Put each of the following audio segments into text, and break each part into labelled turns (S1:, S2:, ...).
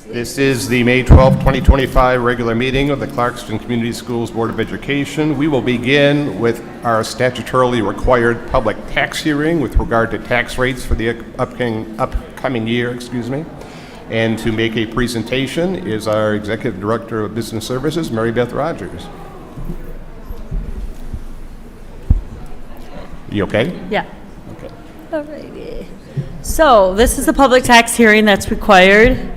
S1: This is the May 12, 2025 regular meeting of the Clarkston Community Schools Board of Education. We will begin with our statutorily required public tax hearing with regard to tax rates for the upcoming year, And to make a presentation is our Executive Director of Business Services, Mary Beth Rogers. You okay?
S2: Yeah.
S1: Okay.
S2: Alrighty. So this is the public tax hearing that's required.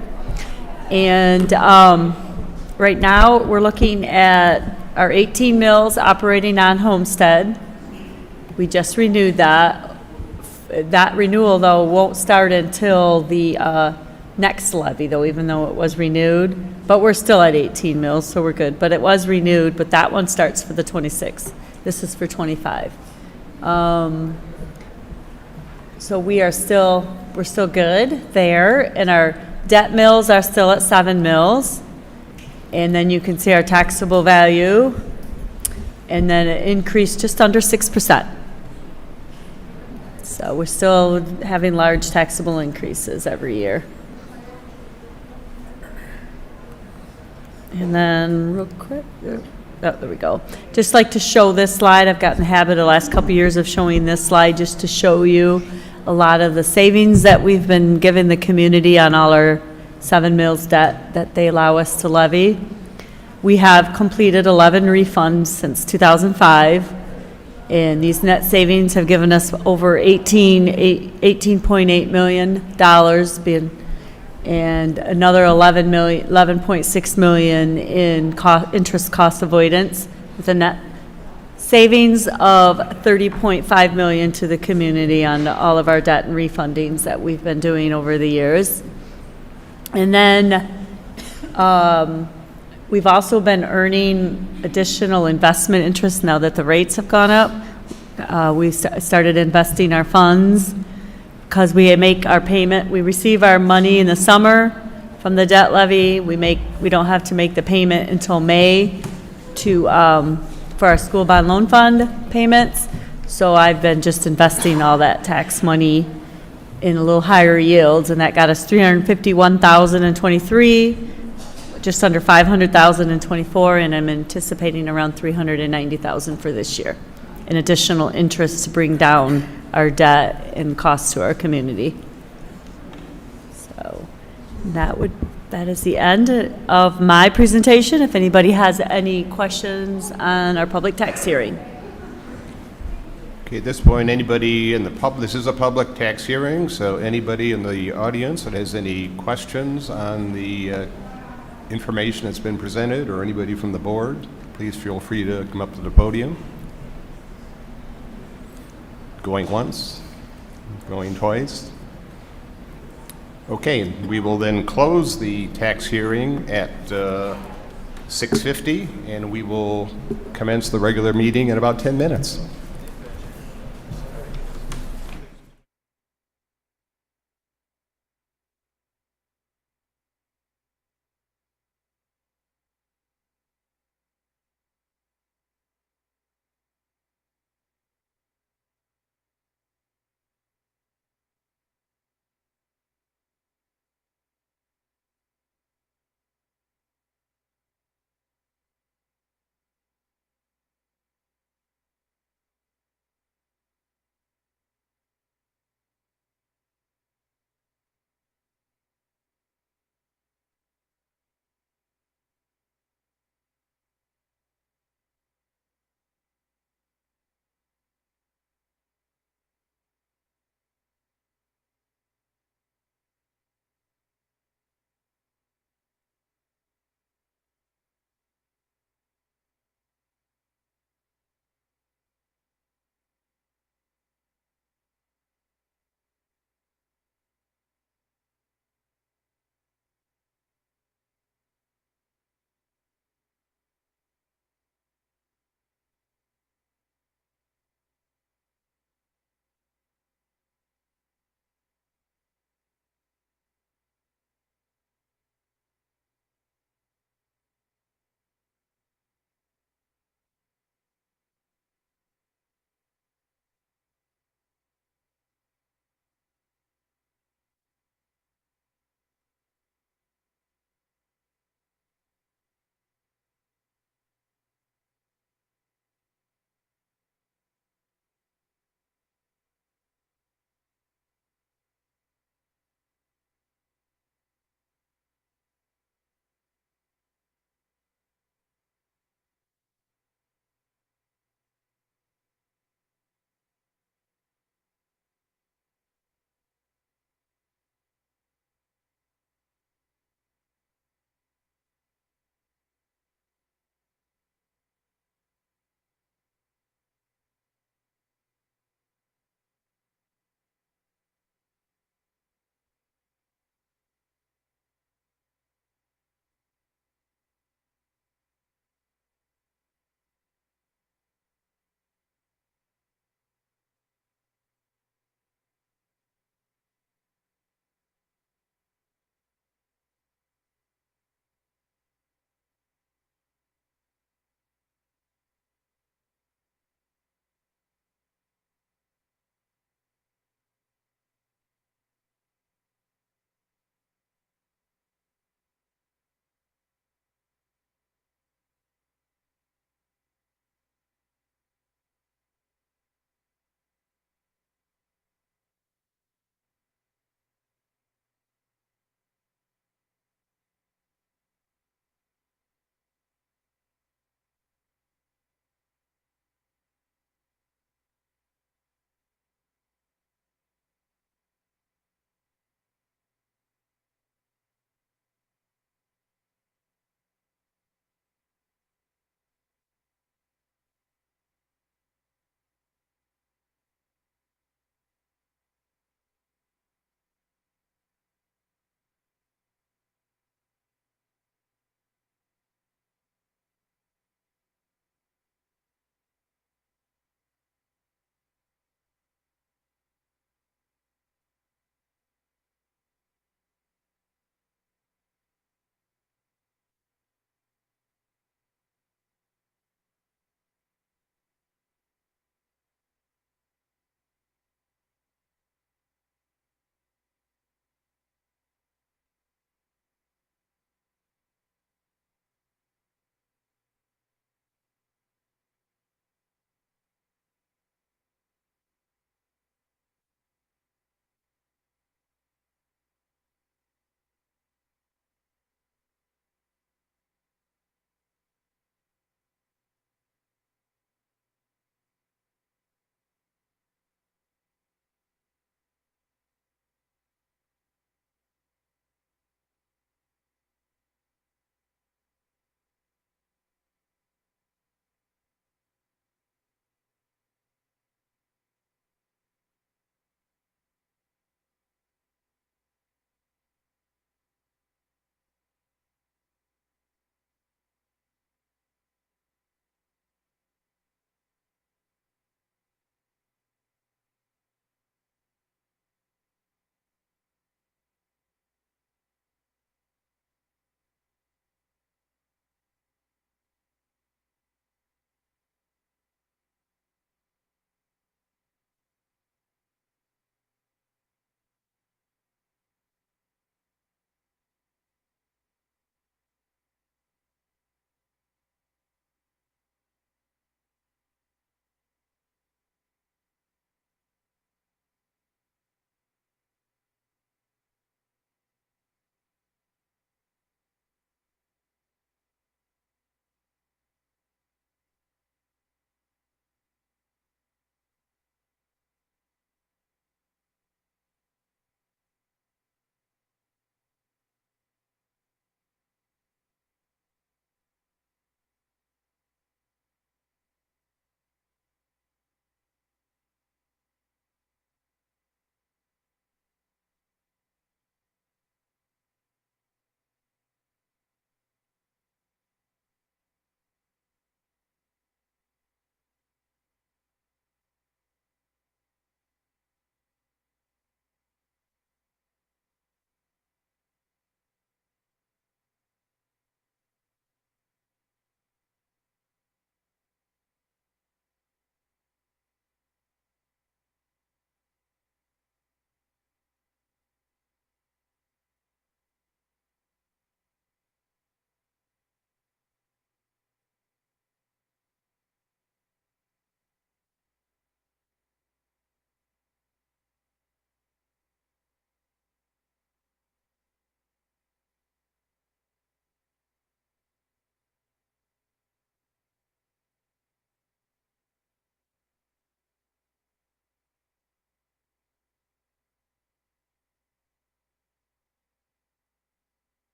S2: And right now we're looking at our 18 mills operating on Homestead. We just renewed that. That renewal, though, won't start until the next levy, though, even though it was renewed. But we're still at 18 mills, so we're good. But it was renewed, but that one starts for the 26th. This is for 25. So we're still good there, and our debt mills are still at 7 mills. And then you can see our taxable value, and then it increased just under 6%. So we're still having large taxable increases every year. And then real quick, oh, there we go. Just like to show this slide. I've gotten the habit the last couple years of showing this slide just to show you a lot of the savings that we've been giving the community on all our 7 mills debt that they allow us to levy. We have completed 11 refunds since 2005, and these net savings have given us over $18.8 million, and another $11.6 million in interest cost avoidance, with a net savings of $30.5 million to the community on all of our debt and refundings that we've been doing over the years. And then we've also been earning additional investment interest now that the rates have gone up. We started investing our funds because we make our payment. We receive our money in the summer from the debt levy. We don't have to make the payment until May for our school bond loan fund payments. So I've been just investing all that tax money in a little higher yields, and that got us $351,000 in 23, just under $500,000 in 24, and I'm anticipating around $390,000 for this year, in additional interest to bring down our debt and costs to our community. So that is the end of my presentation. If anybody has any questions on our public tax hearing.
S1: Okay, at this point, anybody in the this is a public tax hearing, so anybody in the audience that has any questions on the information that's been presented, or anybody from the board, please feel free to come up to the podium. Going once, going twice. Okay, we will then close the tax hearing at 6:50, and we will commence the regular meeting in about 10 minutes.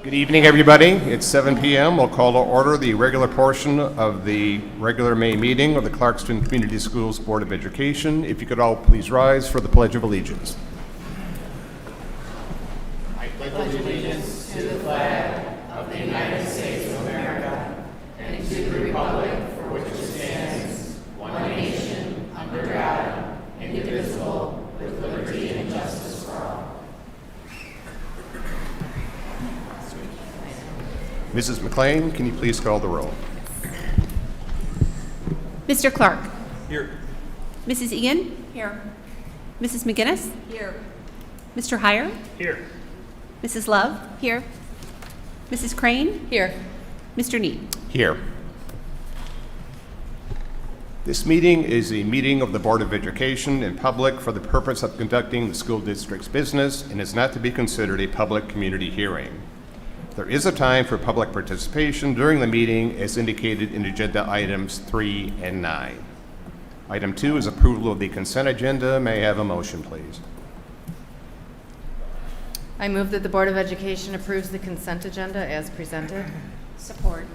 S1: Good evening, everybody. It's 7 p.m. We'll call to order the regular portion of the regular May meeting of the Clarkston Community Schools Board of Education. If you could all please rise for the Pledge of Allegiance. Mrs. McLean, can you please call the roll?
S3: Mr. Clark.
S1: Here.
S3: Mrs. Egan. Here. Mrs. McGinnis. Here. Mr. Heyer.
S4: Here.
S3: Mrs. Love. Here. Mrs. Crane. Here. Mr. Need.
S1: Here. This meeting is a meeting of the Board of Education in public for the purpose of conducting the school district's business and is not to be considered a public community hearing. There is a time for public participation during the meeting as indicated in agenda items 3 and 9. Item 2 is approval of the consent agenda. May I have a motion, please?
S5: I move that the Board of Education approves the consent agenda as presented.
S3: Support.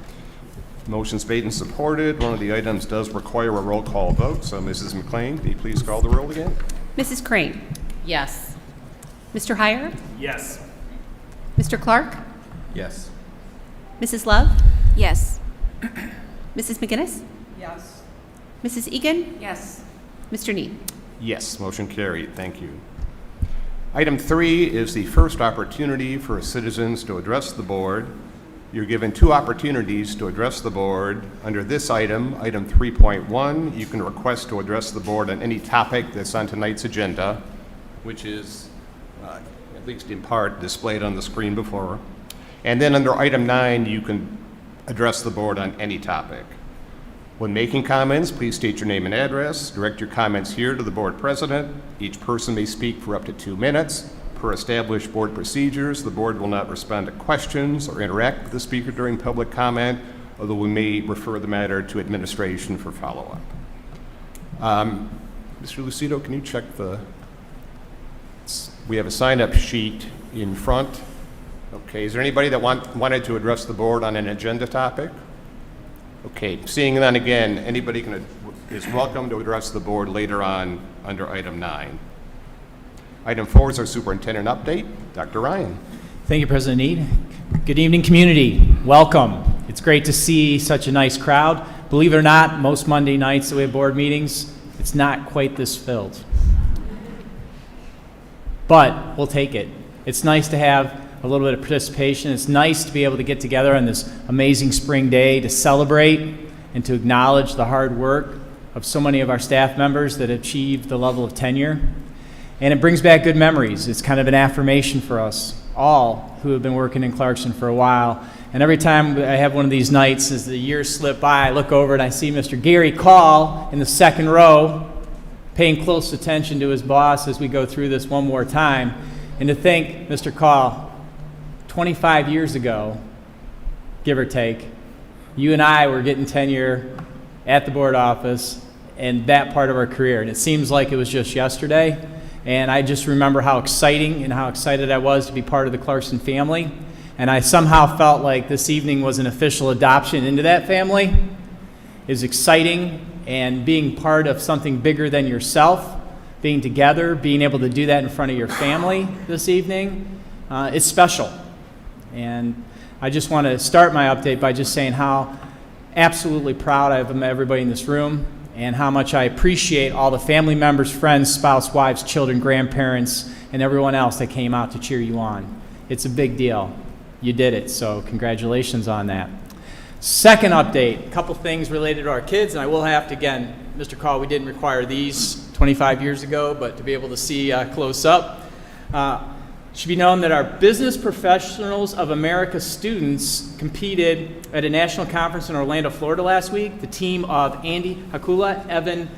S1: Motion's made and supported. One of the items does require a roll call vote, so Mrs. McLean, can you please call the roll again?
S3: Mrs. Crane.
S5: Yes.
S3: Mr. Heyer.
S4: Yes.
S3: Mr. Clark.
S1: Yes.
S3: Mrs. Love.
S5: Yes.
S3: Mrs. McGinnis.
S5: Yes.
S3: Mrs. Egan.
S5: Yes.
S3: Mr. Need.
S1: Yes, motion carried. Thank you. Item 3 is the first opportunity for citizens to address the board. You're given 2 opportunities to address the board. Under this item, item 3.1, you can request to address the board on any topic that's on tonight's agenda, which is, at least in part, displayed on the screen before. And then under item 9, you can address the board on any topic. When making comments, please state your name and address. Direct your comments here to the board president. Each person may speak for up to 2 minutes. Per established board procedures, the board will not respond to questions or interact with the speaker during public comment, although we may refer the matter to administration for follow-up. Mr. Lucido, can you check we have a sign-up sheet in front. Okay, is there anybody that wanted to address the board on an agenda topic? Okay, seeing none again, anybody is welcome to address the board later on under item 9. Item 4 is our superintendent update. Dr. Ryan.
S4: Thank you, President Need. Good evening, community. Welcome. It's great to see such a nice crowd. Believe it or not, most Monday nights that we have board meetings, it's not quite this filled. But we'll take it. It's nice to have a little bit of participation. It's nice to be able to get together on this amazing spring day to celebrate and to acknowledge the hard work of so many of our staff members that achieved the level of tenure. And it brings back good memories. It's kind of an affirmation for us all who have been working in Clarkston for a while. And every time I have one of these nights, as the years slip by, I look over and I see Mr. Gary Call in the second row, paying close attention to his boss as we go through this one more time. And to think, Mr. Call, 25 years ago, give or take, you and I were getting tenure at the board office and that part of our career. And it seems like it was just yesterday. And I just remember how exciting and how excited I was to be part of the Clarkston family. And I somehow felt like this evening was an official adoption into that family. It was exciting, and being part of something bigger than yourself, being together, being able to do that in front of your family this evening, it's special. And I just want to start my update by just saying how absolutely proud I am of everybody in this room, and how much I appreciate all the family members, friends, spouse, wives, children, grandparents, and everyone else that came out to cheer you on. It's a big deal. You did it, so congratulations on that. Second update, a couple things related to our kids, and I will have to, again, Mr. Call, we didn't require these 25 years ago, but to be able to see close up. It should be known that our Business Professionals of America students competed at a national conference in Orlando, Florida last week. The team of Andy Hakula, Evan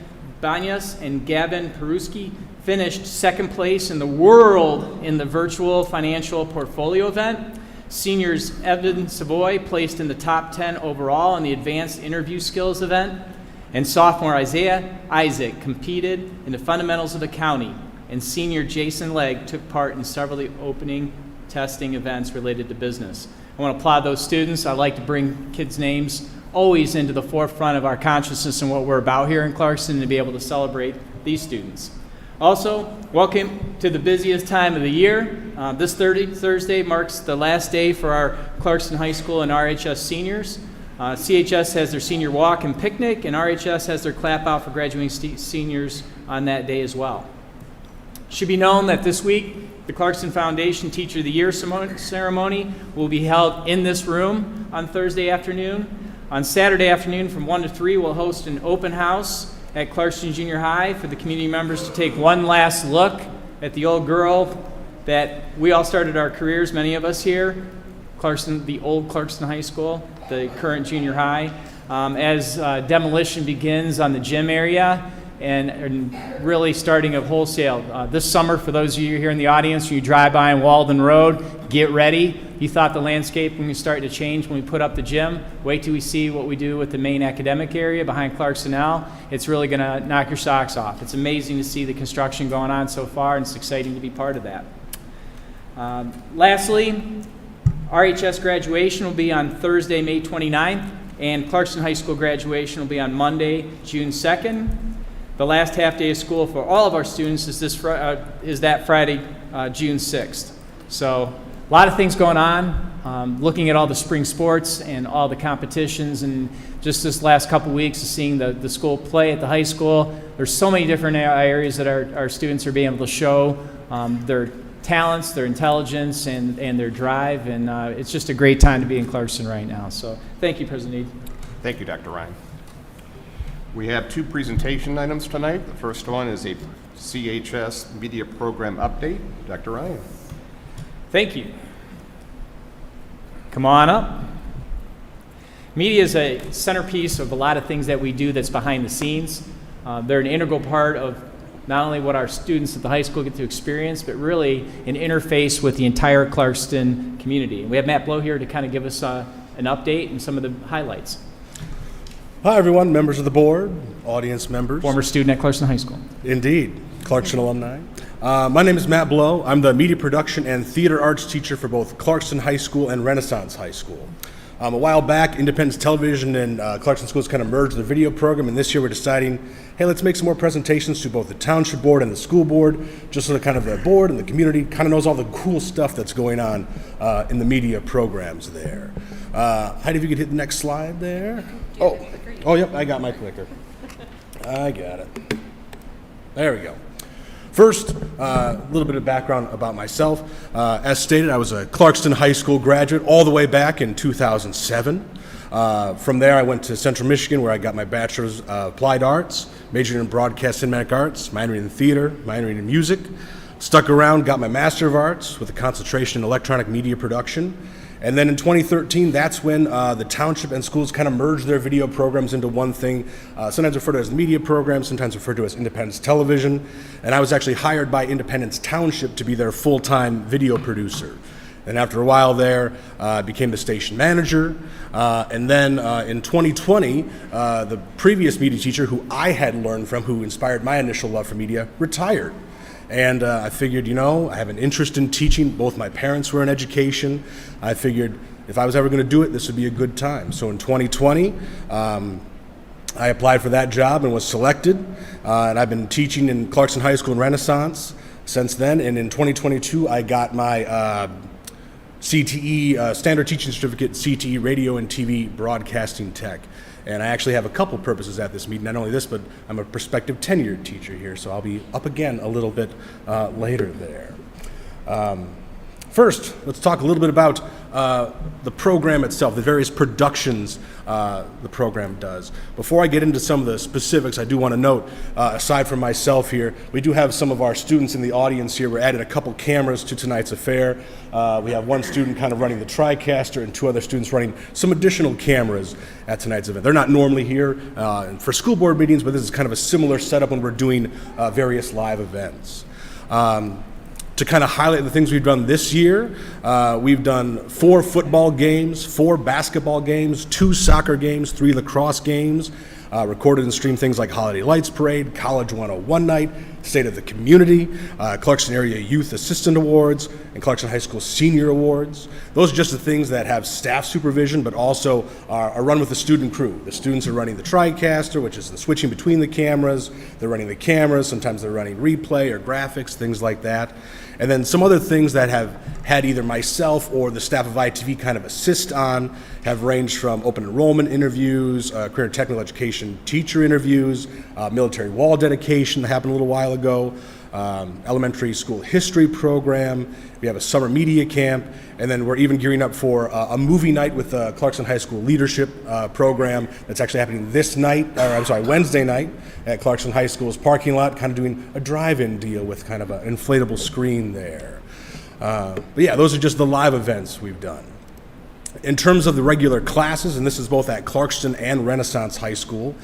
S4: Banyas, and Gavin Peruski finished second place in the world in the virtual financial portfolio event. Seniors Evan Savoy placed in the top 10 overall in the advanced interview skills event. And sophomore Isaiah Isaac competed in the fundamentals of accounting. And senior Jason Legg took part in several of the opening testing events related to business. I want to applaud those students. I like to bring kids' names always into the forefront of our consciousness and what we're about here in Clarkston, and to be able to celebrate these students. Also, welcome to the busiest time of the year. This Thursday marks the last day for our Clarkston High School and RHS seniors. CHS has their senior walk and picnic, and RHS has their clap out for graduating seniors on that day as well. It should be known that this week, the Clarkston Foundation Teacher of the Year ceremony will be held in this room on Thursday afternoon. On Saturday afternoon from 1 to 3, we'll host an open house at Clarkston Junior High for the community members to take one last look at the old girl that we all started our careers, many of us here, Clarkston, the old Clarkston High School, the current junior high, as demolition begins on the gym area and really starting of wholesale. This summer, for those of you here in the audience, when you drive by on Walden Road, get ready. You thought the landscape was starting to change when we put up the gym. Wait till we see what we do with the main academic area behind Clarkston L. It's really going to knock your socks off. It's amazing to see the construction going on so far, and it's exciting to be part of that. Lastly, RHS graduation will be on Thursday, May 29th, and Clarkston High School graduation will be on Monday, June 2nd. The last half day of school for all of our students is that Friday, June 6th. So a lot of things going on, looking at all the spring sports and all the competitions, and just this last couple weeks of seeing the school play at the high school. There's so many different areas that our students are being able to show their talents, their intelligence, and their drive, and it's just a great time to be in Clarkston right now. So thank you, President Eid.
S1: Thank you, Dr. Ryan. We have two presentation items tonight. The first one is a CHS Media Program Update. Dr. Ryan.
S4: Thank you. Come on up. Media is a centerpiece of a lot of things that we do that's behind the scenes. They're an integral part of not only what our students at the high school get to experience, but really an interface with the entire Clarkston community. And we have Matt Blow here to kind of give us an update and some of the highlights.
S6: Hi, everyone, members of the board, audience members.
S4: Former student at Clarkston High School.
S6: Indeed, Clarkston alumni. My name is Matt Blow. I'm the media production and theater arts teacher for both Clarkston High School and Renaissance High School. A while back, Independence Television and Clarkston Schools kind of merged their video program, and this year we're deciding, hey, let's make some more presentations to both the township board and the school board, just so that kind of the board and the community kind of knows all the cool stuff that's going on in the media programs there. Heidi, if you could hit the next slide there. Oh, yep, I got my clicker. I got it. There we go. First, a little bit of background about myself. As stated, I was a Clarkston High School graduate all the way back in 2007. From there, I went to Central Michigan, where I got my bachelor's of applied arts, majored in broadcast cinematic arts, minored in theater, minored in music. Stuck around, got my master of arts with a concentration in electronic media production. And then in 2013, that's when the township and schools kind of merged their video programs into one thing, sometimes referred to as media programs, sometimes referred to as Independence Television. And I was actually hired by Independence Township to be their full-time video producer. And after a while there, I became the station manager. And then in 2020, the previous media teacher who I had learned from, who inspired my initial love for media, retired. And I figured, I have an interest in teaching. Both my parents were in education. I figured if I was ever going to do it, this would be a good time. So in 2020, I applied for that job and was selected. And I've been teaching in Clarkston High School and Renaissance since then. And in 2022, I got my CTE, Standard Teaching Certificate, CTE Radio and TV Broadcasting Tech. And I actually have a couple purposes at this meeting. Not only this, but I'm a prospective tenured teacher here, so I'll be up again a little bit later there. First, let's talk a little bit about the program itself, the various productions the program does. Before I get into some of the specifics, I do want to note, aside from myself here, we do have some of our students in the audience here. We're adding a couple cameras to tonight's affair. We have one student kind of running the TriCaster and two other students running some additional cameras at tonight's event. They're not normally here for school board meetings, but this is kind of a similar setup when we're doing various live events. To kind of highlight the things we've done this year, we've done 4 football games, 4 basketball games, 2 soccer games, 3 lacrosse games. recorded and streamed things like Holiday Lights Parade, College 101 Night, State of the Community, Clarkston Area Youth Assistant Awards, and Clarkston High School Senior Awards. Those are just the things that have staff supervision, but also are run with the student crew. The students are running the TriCaster, which is the switching between the cameras. They're running the cameras. Sometimes they're running replay or graphics, things like that. And then some other things that have had either myself or the staff of ITV kind of assist on have ranged from open enrollment interviews, career and technical education teacher interviews, military wall dedication that happened a little while ago, elementary school history program. We have a summer media camp, and then we're even gearing up for a movie night with the Clarkston High School leadership program that's actually happening Wednesday night at Clarkston High School's parking lot, kind of doing a drive-in deal with kind of an inflatable screen there. But yeah, those are just the live events we've done. In terms of the regular classes, and this is both at Clarkston and Renaissance High School,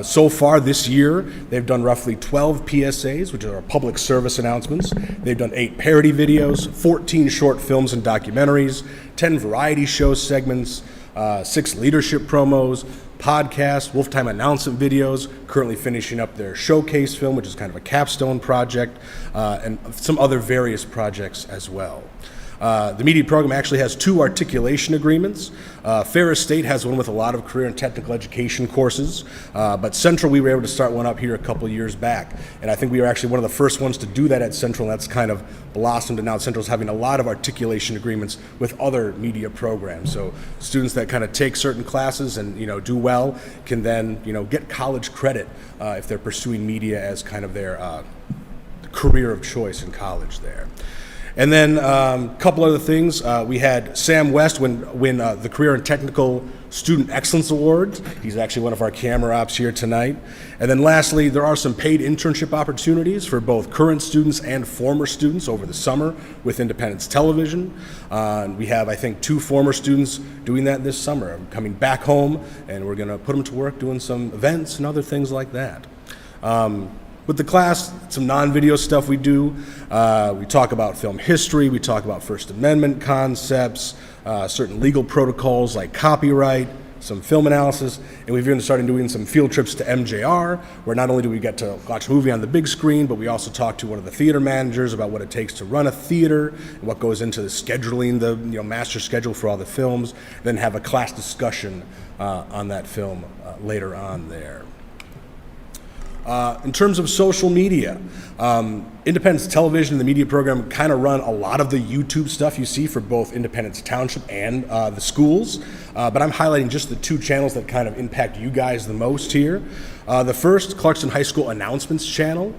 S6: so far this year, they've done roughly 12 PSAs, which are public service announcements. They've done 8 parody videos, 14 short films and documentaries, 10 variety show segments, 6 leadership promos, podcasts, Wolf Time announcement videos, currently finishing up their showcase film, which is kind of a capstone project, and some other various projects as well. The media program actually has 2 articulation agreements. Ferris State has one with a lot of career and technical education courses, but Central, we were able to start one up here a couple years back. And I think we were actually one of the first ones to do that at Central, and that's kind of blossomed, and now Central's having a lot of articulation agreements with other media programs. So students that kind of take certain classes and, do well can then, get college credit if they're pursuing media as kind of their career of choice in college there. And then a couple other things. We had Sam West win the Career and Technical Student Excellence Award. He's actually one of our camera ops here tonight. And then lastly, there are some paid internship opportunities for both current students and former students over the summer with Independence Television. We have, I think, 2 former students doing that this summer, coming back home, and we're going to put them to work doing some events and other things like that. With the class, some non-video stuff we do. We talk about film history, we talk about First Amendment concepts, certain legal protocols like copyright, some film analysis, and we've even started doing some field trips to MJR, where not only do we get to watch a movie on the big screen, but we also talk to one of the theater managers about what it takes to run a theater, and what goes into the scheduling, the master schedule for all the films, then have a class discussion on that film later on there. In terms of social media, Independence Television and the media program kind of run a lot of the YouTube stuff you see for both Independence Township and the schools, but I'm highlighting just the 2 channels that kind of impact you guys the most here. The first, Clarkston High School Announcements channel.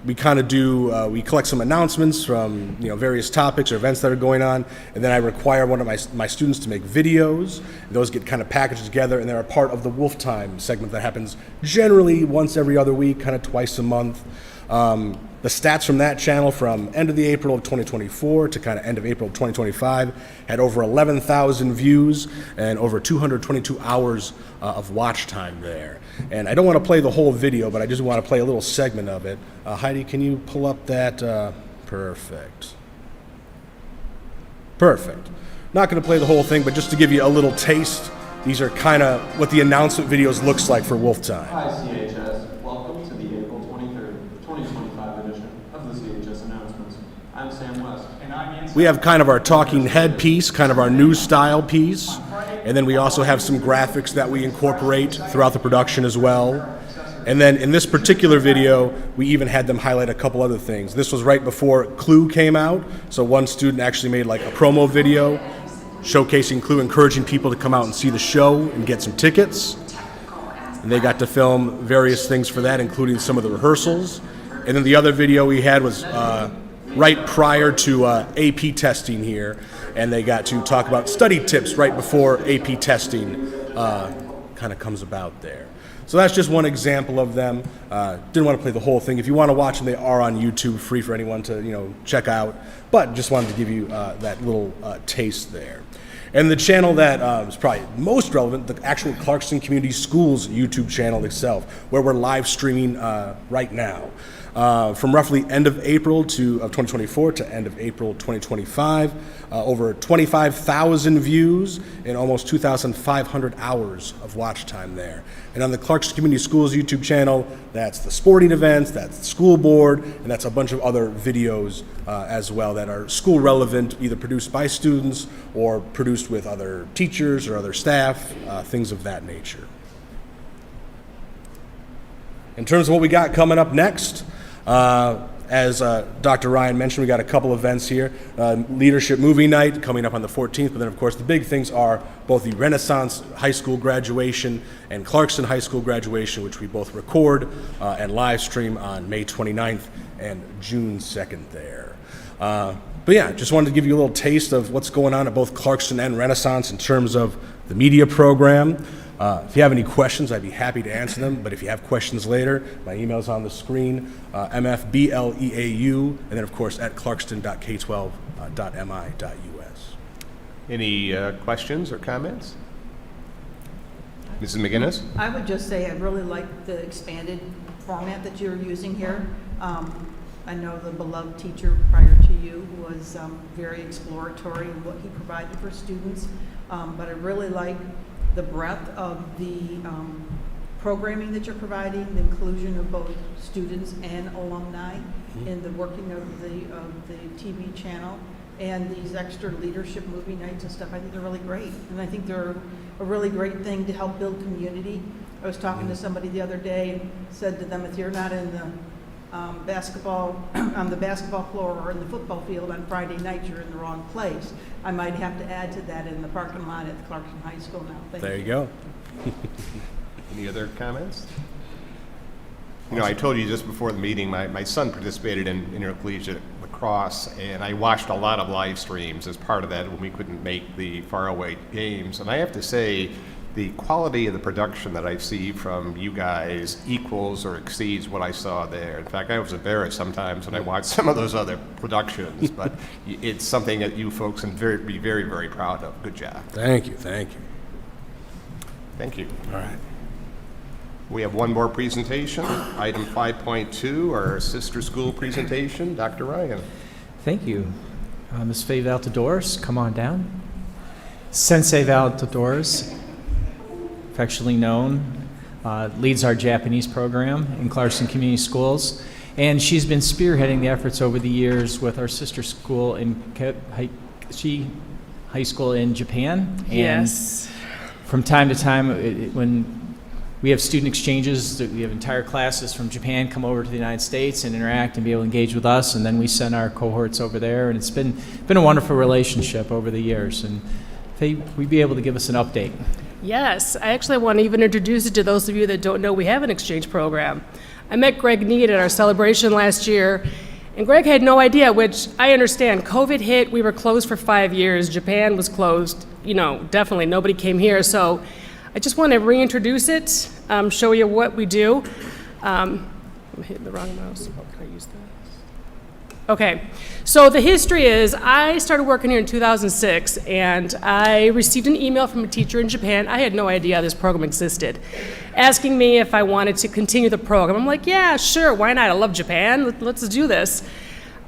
S6: We kind of do, we collect some announcements from various topics or events that are going on, and then I require one of my students to make videos. Those get kind of packaged together, and they're a part of the Wolf Time segment that happens generally once every other week, kind of twice a month. The stats from that channel from end of the April of 2024 to kind of end of April of 2025 had over 11,000 views and over 222 hours of watch time there. And I don't want to play the whole video, but I just want to play a little segment of it. Heidi, can you pull up that? Perfect. Perfect. Not going to play the whole thing, but just to give you a little taste, these are kind of what the announcement videos looks like for Wolf Time.
S7: Hi, CHS. Welcome to the April 23rd, 2025 edition of the CHS announcements. I'm Sam West. And I'm Ian.
S6: We have kind of our talking head piece, kind of our news style piece, and then we also have some graphics that we incorporate throughout the production as well. And then in this particular video, we even had them highlight a couple other things. This was right before Clue came out, so one student actually made like a promo video showcasing Clue, encouraging people to come out and see the show and get some tickets. And they got to film various things for that, including some of the rehearsals. And then the other video we had was right prior to AP testing here, and they got to talk about study tips right before AP testing kind of comes about there. So that's just one example of them. Didn't want to play the whole thing. If you want to watch them, they are on YouTube, free for anyone to check out. But just wanted to give you that little taste there. And the channel that is probably most relevant, the actual Clarkston Community Schools YouTube channel itself, where we're live streaming right now. from roughly end of April of 2024 to end of April 2025. Over 25,000 views and almost 2,500 hours of watch time there. And on the Clarkston Community Schools YouTube channel, that's the sporting events, that's the school board, and that's a bunch of other videos as well that are school relevant, either produced by students or produced with other teachers or other staff, things of that nature. In terms of what we got coming up next, as Dr. Ryan mentioned, we got a couple events here. Leadership Movie Night coming up on the 14th, but then of course the big things are both the Renaissance High School graduation and Clarkston High School graduation, which we both record and live stream on May 29th and June 2nd there. But yeah, just wanted to give you a little taste of what's going on at both Clarkston and Renaissance in terms of the media program. If you have any questions, I'd be happy to answer them. But if you have questions later, my email's on the screen, mfbleau, and then, of course, at clarkston.k12.mi.us.
S1: Any questions or comments? Mrs. McGinnis?
S8: I would just say I really like the expanded format that you're using here. I know the beloved teacher prior to you was very exploratory in what he provided for students, but I really like the breadth of the programming that you're providing, the inclusion of both students and alumni in the working of the TV channel, and these extra leadership movie nights and stuff. I think they're really great, and I think they're a really great thing to help build community. I was talking to somebody the other day and said to them, if you're not in the basketball on the basketball floor or in the football field on Friday night, you're in the wrong place. I might have to add to that in the parking lot at Clarkston High School now.
S6: There you go.
S1: Any other comments? You know, I told you just before the meeting, my son participated in intercollegiate lacrosse, and I watched a lot of live streams as part of that when we couldn't make the faraway games. And I have to say, the quality of the production that I see from you guys equals or exceeds what I saw there. In fact, I was embarrassed sometimes when I watched some of those other productions, but it's something that you folks can be very, very proud of. Good job.
S6: Thank you, thank you.
S1: Thank you.
S6: All right.
S1: We have one more presentation, item 5.2, our sister school presentation. Dr. Ryan.
S4: Thank you. Ms. Faye Valtadores, come on down. Sensei Valtadores, affectionately known, leads our Japanese program in Clarkston Community Schools, and she's been spearheading the efforts over the years with our sister school in High School in Japan. And
S9: yes.
S4: From time to time, when we have student exchanges, we have entire classes from Japan come over to the United States and interact and be able to engage with us, and then we send our cohorts over there, and it's been a wonderful relationship over the years. And Faye, will you be able to give us an update?
S9: Yes, I actually want to even introduce it to those of you that don't know we have an exchange program. I met Greg Need at our celebration last year, and Greg had no idea, which I understand. COVID hit, we were closed for 5 years, Japan was closed, definitely nobody came here, so I just want to reintroduce it, show you what we do. I'm hitting the wrong mouse. Oh, can I use this? Okay, so the history is I started working here in 2006, and I received an email from a teacher in Japan. I had no idea this program existed, asking me if I wanted to continue the program. I'm like, yeah, sure, why not? I love Japan. Let's do this.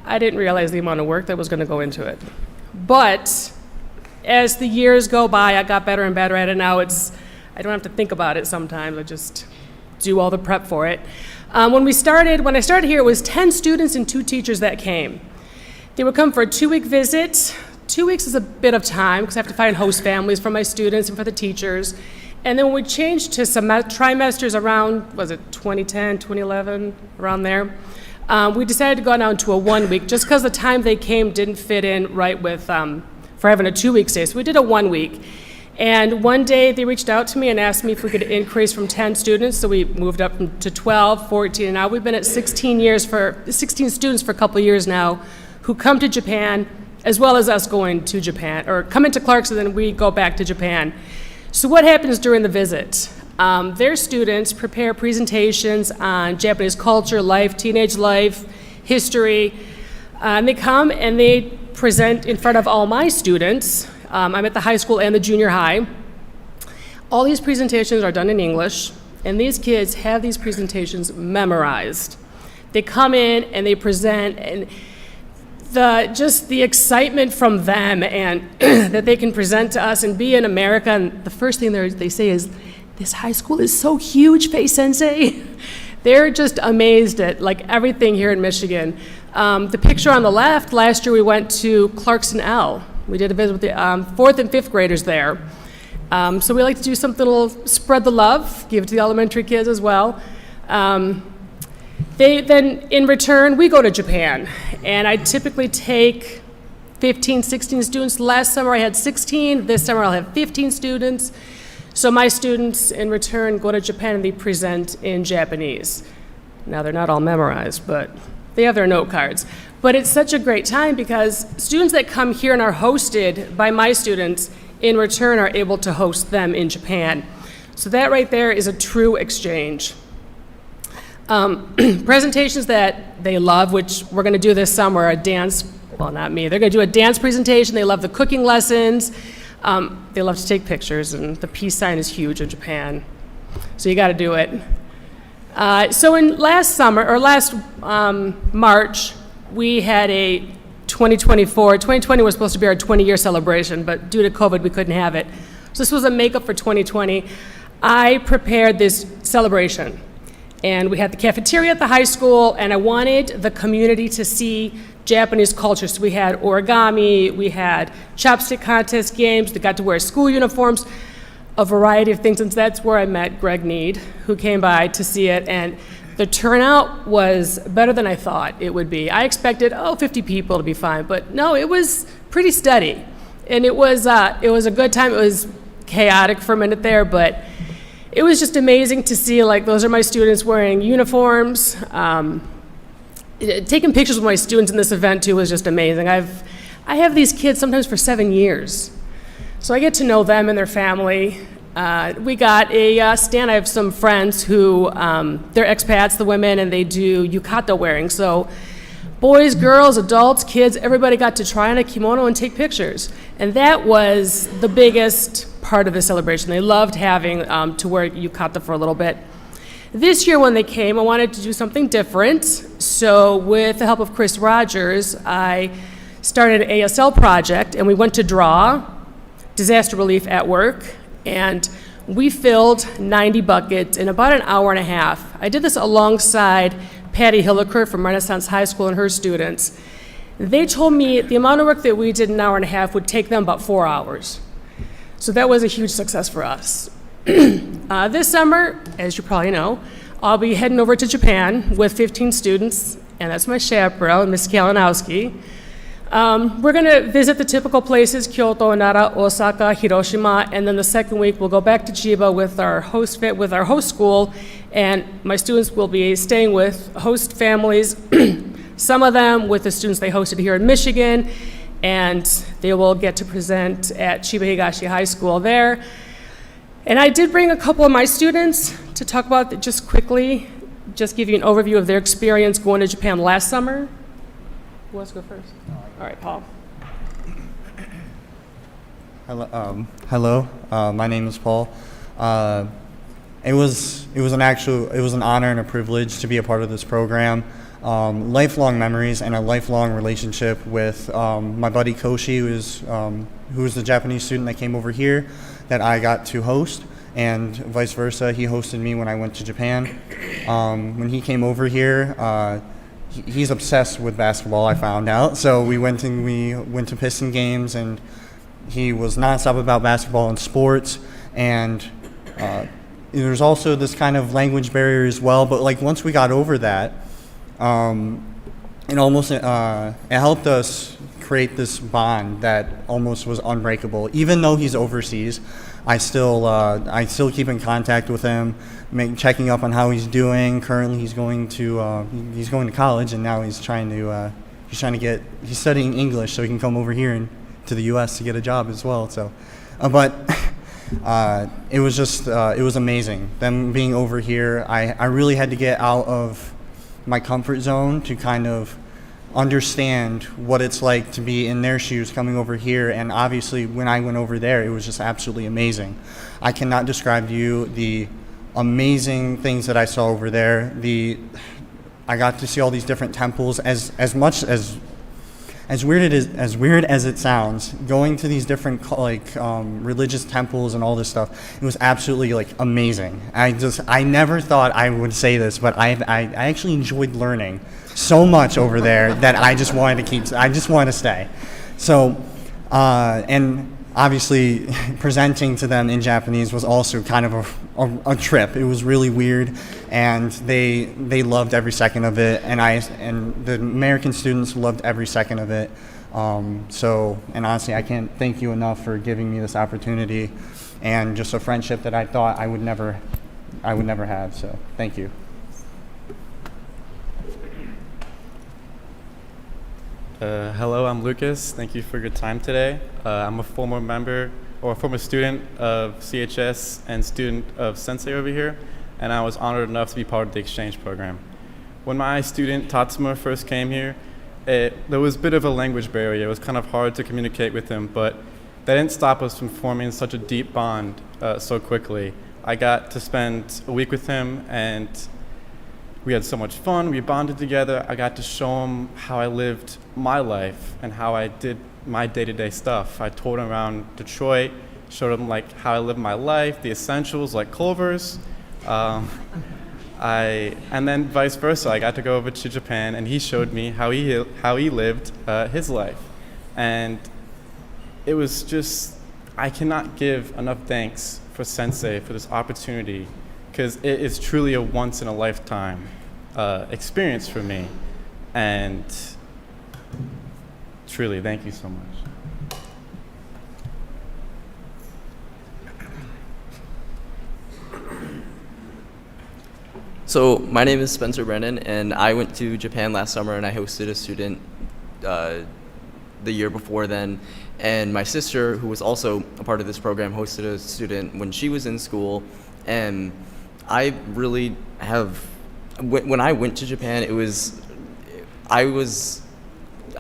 S9: I didn't realize the amount of work that was going to go into it. But as the years go by, I got better and better at it. Now I don't have to think about it sometimes. I just do all the prep for it. When I started here, it was 10 students and 2 teachers that came. They would come for a 2-week visit. 2 weeks is a bit of time because I have to find host families for my students and for the teachers. And then when we changed to some trimesters around, 2010, 2011, around there, we decided to go down to a 1 week just because the time they came didn't fit in right with for having a 2-week stay. So we did a 1 week. And one day they reached out to me and asked me if we could increase from 10 students, so we moved up to 12, 14, and now we've been at 16 students for a couple of years now who come to Japan, as well as us going to Japan, or come into Clarkston and then we go back to Japan. So what happens during the visit? Their students prepare presentations on Japanese culture, life, teenage life, history, and they come and they present in front of all my students. I'm at the high school and the junior high. All these presentations are done in English, and these kids have these presentations memorized. They come in and they present, and just the excitement from them and that they can present to us and be in America. And the first thing they say is, "This high school is so huge, Faye Sensei." They're just amazed at like everything here in Michigan. The picture on the left, last year we went to Clarkston L. We did a visit with the 4th and 5th graders there. So we like to do something that'll spread the love, give it to the elementary kids as well. Then in return, we go to Japan, and I typically take 15, 16 students. Last summer I had 16, this summer I'll have 15 students. So my students in return go to Japan and they present in Japanese. Now they're not all memorized, but they have their note cards. But it's such a great time because students that come here and are hosted by my students in return are able to host them in Japan. So that right there is a true exchange. Presentations that they love, which we're going to do this summer, a dance, well, not me, they're going to do a dance presentation. They love the cooking lessons. They love to take pictures, and the peace sign is huge in Japan. So you got to do it. So in last March, we had a 2020 was supposed to be our 20-year celebration, but due to COVID, we couldn't have it. So this was a makeup for 2020. I prepared this celebration. And we had the cafeteria at the high school, and I wanted the community to see Japanese culture. So we had origami, we had chopstick contest games, they got to wear school uniforms, a variety of things. And that's where I met Greg Need, who came by to see it. And the turnout was better than I thought it would be. I expected, 50 people to be fine. But no, it was pretty steady. And it was a good time. It was chaotic for a minute there, but it was just amazing to see, like, those are my students wearing uniforms. Taking pictures with my students in this event, too, was just amazing. I have these kids sometimes for 7 years. So I get to know them and their family. We got a stand. I have some friends who, they're expats, the women, and they do yukata wearing. So boys, girls, adults, kids, everybody got to try on a kimono and take pictures. And that was the biggest part of the celebration. They loved having to wear yukata for a little bit. This year when they came, I wanted to do something different. So with the help of Chris Rogers, I started an ASL project, and we went to draw disaster relief at work, and we filled 90 buckets in about an hour and a half. I did this alongside Patty Hilliker from Renaissance High School and her students. They told me the amount of work that we did in an hour and a half would take them about 4 hours. So that was a huge success for us. This summer, as you probably know, I'll be heading over to Japan with 15 students, and that's my chaperone, Ms. Kalinowski. We're going to visit the typical places, Kyoto, Nara, Osaka, Hiroshima, and then the second week we'll go back to Chiba with our host school, and my students will be staying with host families, some of them with the students they hosted here in Michigan, and they will get to present at Chiba Higashi High School there. And I did bring a couple of my students to talk about, just quickly, just give you an overview of their experience going to Japan last summer. Who wants to go first? All right, Paul.
S10: Hello. My name is Paul. It was an honor and a privilege to be a part of this program. Lifelong memories and a lifelong relationship with my buddy Koshi, who was the Japanese student that came over here that I got to host, and vice versa. He hosted me when I went to Japan. When he came over here, he's obsessed with basketball, I found out. So we went to Piston games, and he was nonstop about basketball and sports. And there's also this kind of language barrier as well. But like once we got over that, it helped us create this bond that almost was unbreakable. Even though he's overseas, I still keep in contact with him, checking up on how he's doing. Currently, he's going to college, and now he's studying English so he can come over here to the U.S. to get a job as well. So, it was amazing. Them being over here, I really had to get out of my comfort zone to kind of understand what it's like to be in their shoes coming over here. And obviously when I went over there, it was just absolutely amazing. I cannot describe to you the amazing things that I saw over there. I got to see all these different temples. As much as weird as it sounds, going to these different religious temples and all this stuff, it was absolutely like amazing. I never thought I would say this, but I actually enjoyed learning so much over there that I just wanted to stay. So, and obviously presenting to them in Japanese was also kind of a trip. It was really weird, and they loved every second of it, and the American students loved every second of it. And honestly, I can't thank you enough for giving me this opportunity and just a friendship that I thought I would never have. So thank you.
S11: Hello, I'm Lucas. Thank you for your time today. I'm a former student of CHS and student of Sensei over here, and I was honored enough to be part of the exchange program. When my student Tatsuma first came here, there was a bit of a language barrier. It was kind of hard to communicate with him, but that didn't stop us from forming such a deep bond so quickly. I got to spend a week with him, and we had so much fun. We bonded together. I got to show him how I lived my life and how I did my day-to-day stuff. I toured him around Detroit, showed him like how I lived my life, the essentials like Culver's. And then vice versa. I got to go over to Japan, and he showed me how he lived his life. And it was just, I cannot give enough thanks for Sensei for this opportunity, because it is truly a once-in-a-lifetime experience for me. And truly, thank you so much.
S12: So my name is Spencer Brennan, and I went to Japan last summer, and I hosted a student the year before then. And my sister, who was also a part of this program, hosted a student when she was in school. And I really have, when I went to Japan,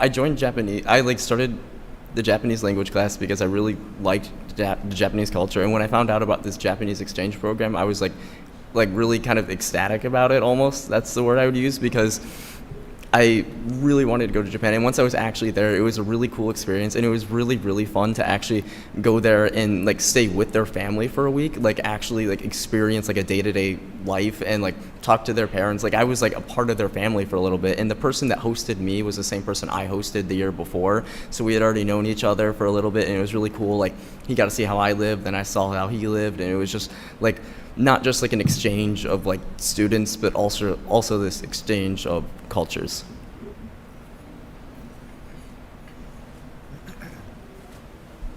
S12: I joined Japanese. I started the Japanese language class because I really liked the Japanese culture. And when I found out about this Japanese exchange program, I was like really kind of ecstatic about it almost. That's the word I would use, because I really wanted to go to Japan. And once I was actually there, it was a really cool experience, and it was really, really fun to actually go there and stay with their family for a week, actually experience a day-to-day life and talk to their parents. I was a part of their family for a little bit, and the person that hosted me was the same person I hosted the year before, so we had already known each other for a little bit, and it was really cool. He got to see how I lived, and I saw how he lived, and it was just not just an exchange of students, but also this exchange of cultures.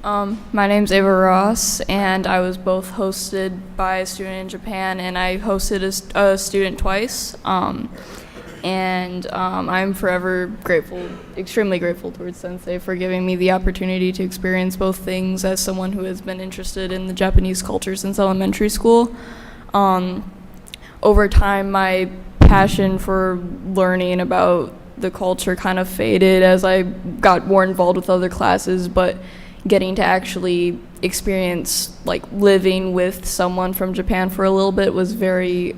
S13: My name's Ava Ross, and I was both hosted by a student in Japan, and I hosted a student twice. I'm forever grateful, extremely grateful towards Sensei for giving me the opportunity to experience both things as someone who has been interested in the Japanese culture since elementary school. Over time, my passion for learning about the culture kind of faded as I got more involved with other classes, but getting to actually experience living with someone from Japan for a little bit was very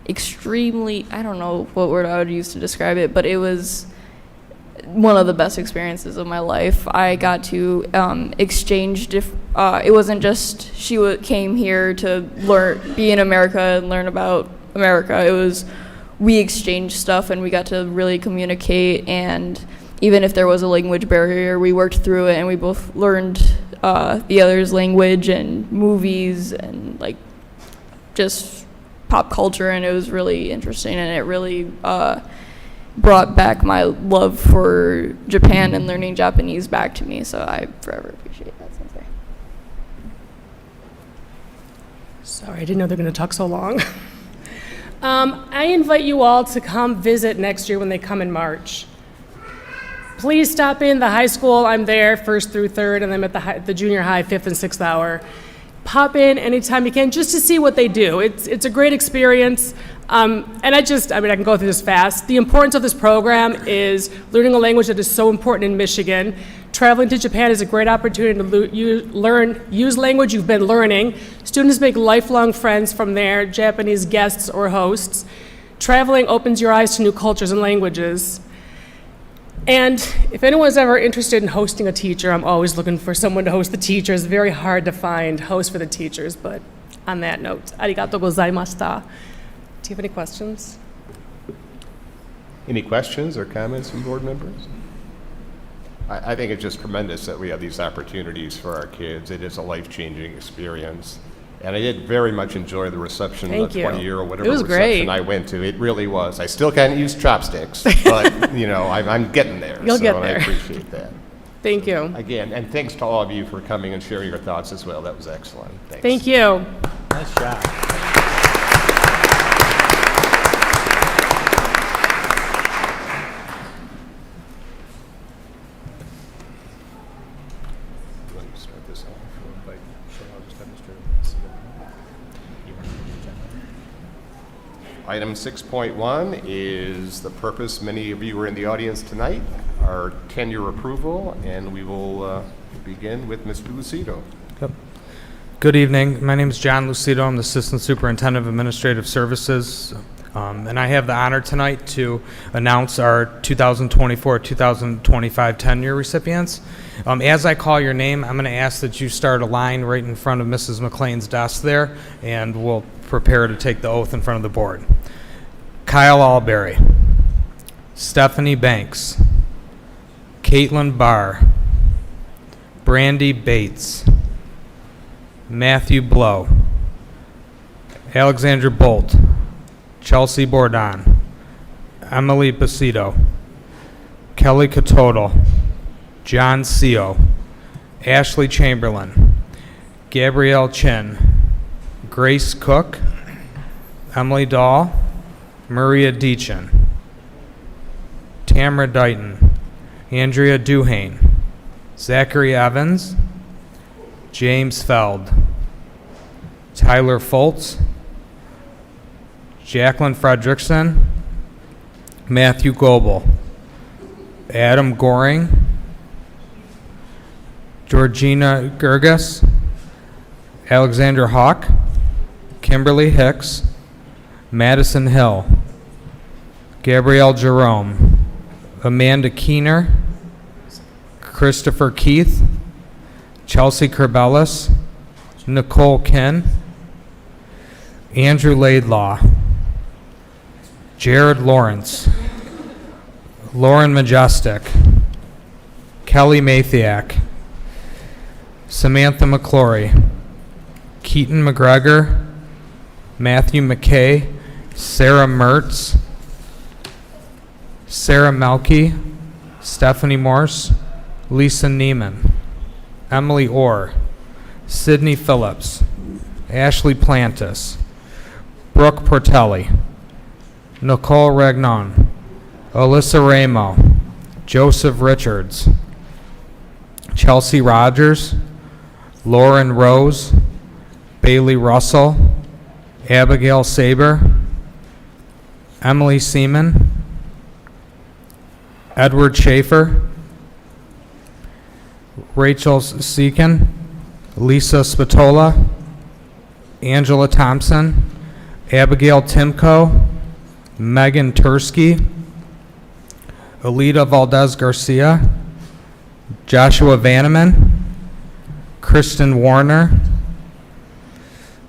S13: extremely, I don't know what word I would use to describe it, but it was one of the best experiences of my life. I got to exchange it wasn't just she came here to be in America and learn about America. It was we exchanged stuff, and we got to really communicate, and even if there was a language barrier, we worked through it, and we both learned the other's language and movies and just pop culture, and it was really interesting, and it really brought back my love for Japan and learning Japanese back to me, so I forever appreciate that, Sensei.
S9: Sorry, I didn't know they were going to talk so long. I invite you all to come visit next year when they come in March. Please stop in the high school. I'm there 1st through 3rd, and I'm at the junior high 5th and 6th hour. Pop in anytime you can just to see what they do. It's a great experience. And I can go through this fast. The importance of this program is learning a language that is so important in Michigan. Traveling to Japan is a great opportunity to use language you've been learning. Students make lifelong friends from their Japanese guests or hosts. Traveling opens your eyes to new cultures and languages. And if anyone's ever interested in hosting a teacher, I'm always looking for someone to host the teachers. Very hard to find hosts for the teachers, but on that note, arigato gozaimashita. Do you have any questions?
S1: Any questions or comments from board members? I think it's just tremendous that we have these opportunities for our kids. It is a life-changing experience. And I did very much enjoy the reception, the
S9: Thank you.
S1: 20-year or whatever
S9: It was
S1: reception
S9: great.
S1: I went to. It really was. I still can't use chopsticks, but, you know, I'm getting there.
S9: You'll get
S1: and
S9: there.
S1: I appreciate that.
S9: Thank you.
S1: Again, and thanks to all of you for coming and sharing your thoughts as well. That was excellent. Thanks.
S9: Thank you.
S4: Nice job.
S1: Let me start this off. Item 6.1 is the purpose. Many of you are in the audience tonight, our tenure approval, and we will begin with Mr. Lucido.
S14: Good evening. My name is John Lucido. I'm the Assistant Superintendent of Administrative Services, and I have the honor tonight to announce our 2024-2025 tenure recipients. As I call your name, I'm going to ask that you start a line right in front of Mrs. McLean's desk there, and we'll prepare to take the oath in front of the board. Kyle Alberry, Stephanie Banks, Caitlin Barr, Brandy Bates, Matthew Blow, Alexandra Bolt, Chelsea Bordon, Emily Bacido, Kelly Catoto, John Seo, Ashley Chamberlain, Gabrielle Chin, Grace Cook, Emily Dahl, Maria Deachin, Tamara Dighton, Andrea Duhane, Zachary Evans, James Feld, Tyler Foltz, Jacqueline Fredrickson, Matthew Goebel, Adam Goring, Georgina Gerges, Alexander Hawk, Kimberly Hicks, Madison Hill, Gabrielle Jerome, Amanda Keener, Christopher Keith, Chelsea Kerbellis, Nicole Ken, Andrew Laidlaw, Jared Lawrence, Lauren Majestic, Kelly Mathiak, Samantha McClory, Keaton McGregor, Matthew McKay, Sarah Mertz, Sarah Melke, Stephanie Morse, Lisa Neiman, Emily Orr, Sydney Phillips, Ashley Plantis, Brooke Portelli, Nicole Ragnon, Alyssa Ramo, Joseph Richards, Chelsea Rogers, Lauren Rose, Bailey Russell, Abigail Saber, Emily Seaman, Edward Schaefer, Rachel Seekin, Lisa Spatola, Angela Thompson, Abigail Timko, Megan Tursky, Alita Valdez Garcia, Joshua Vanneman, Kristen Warner,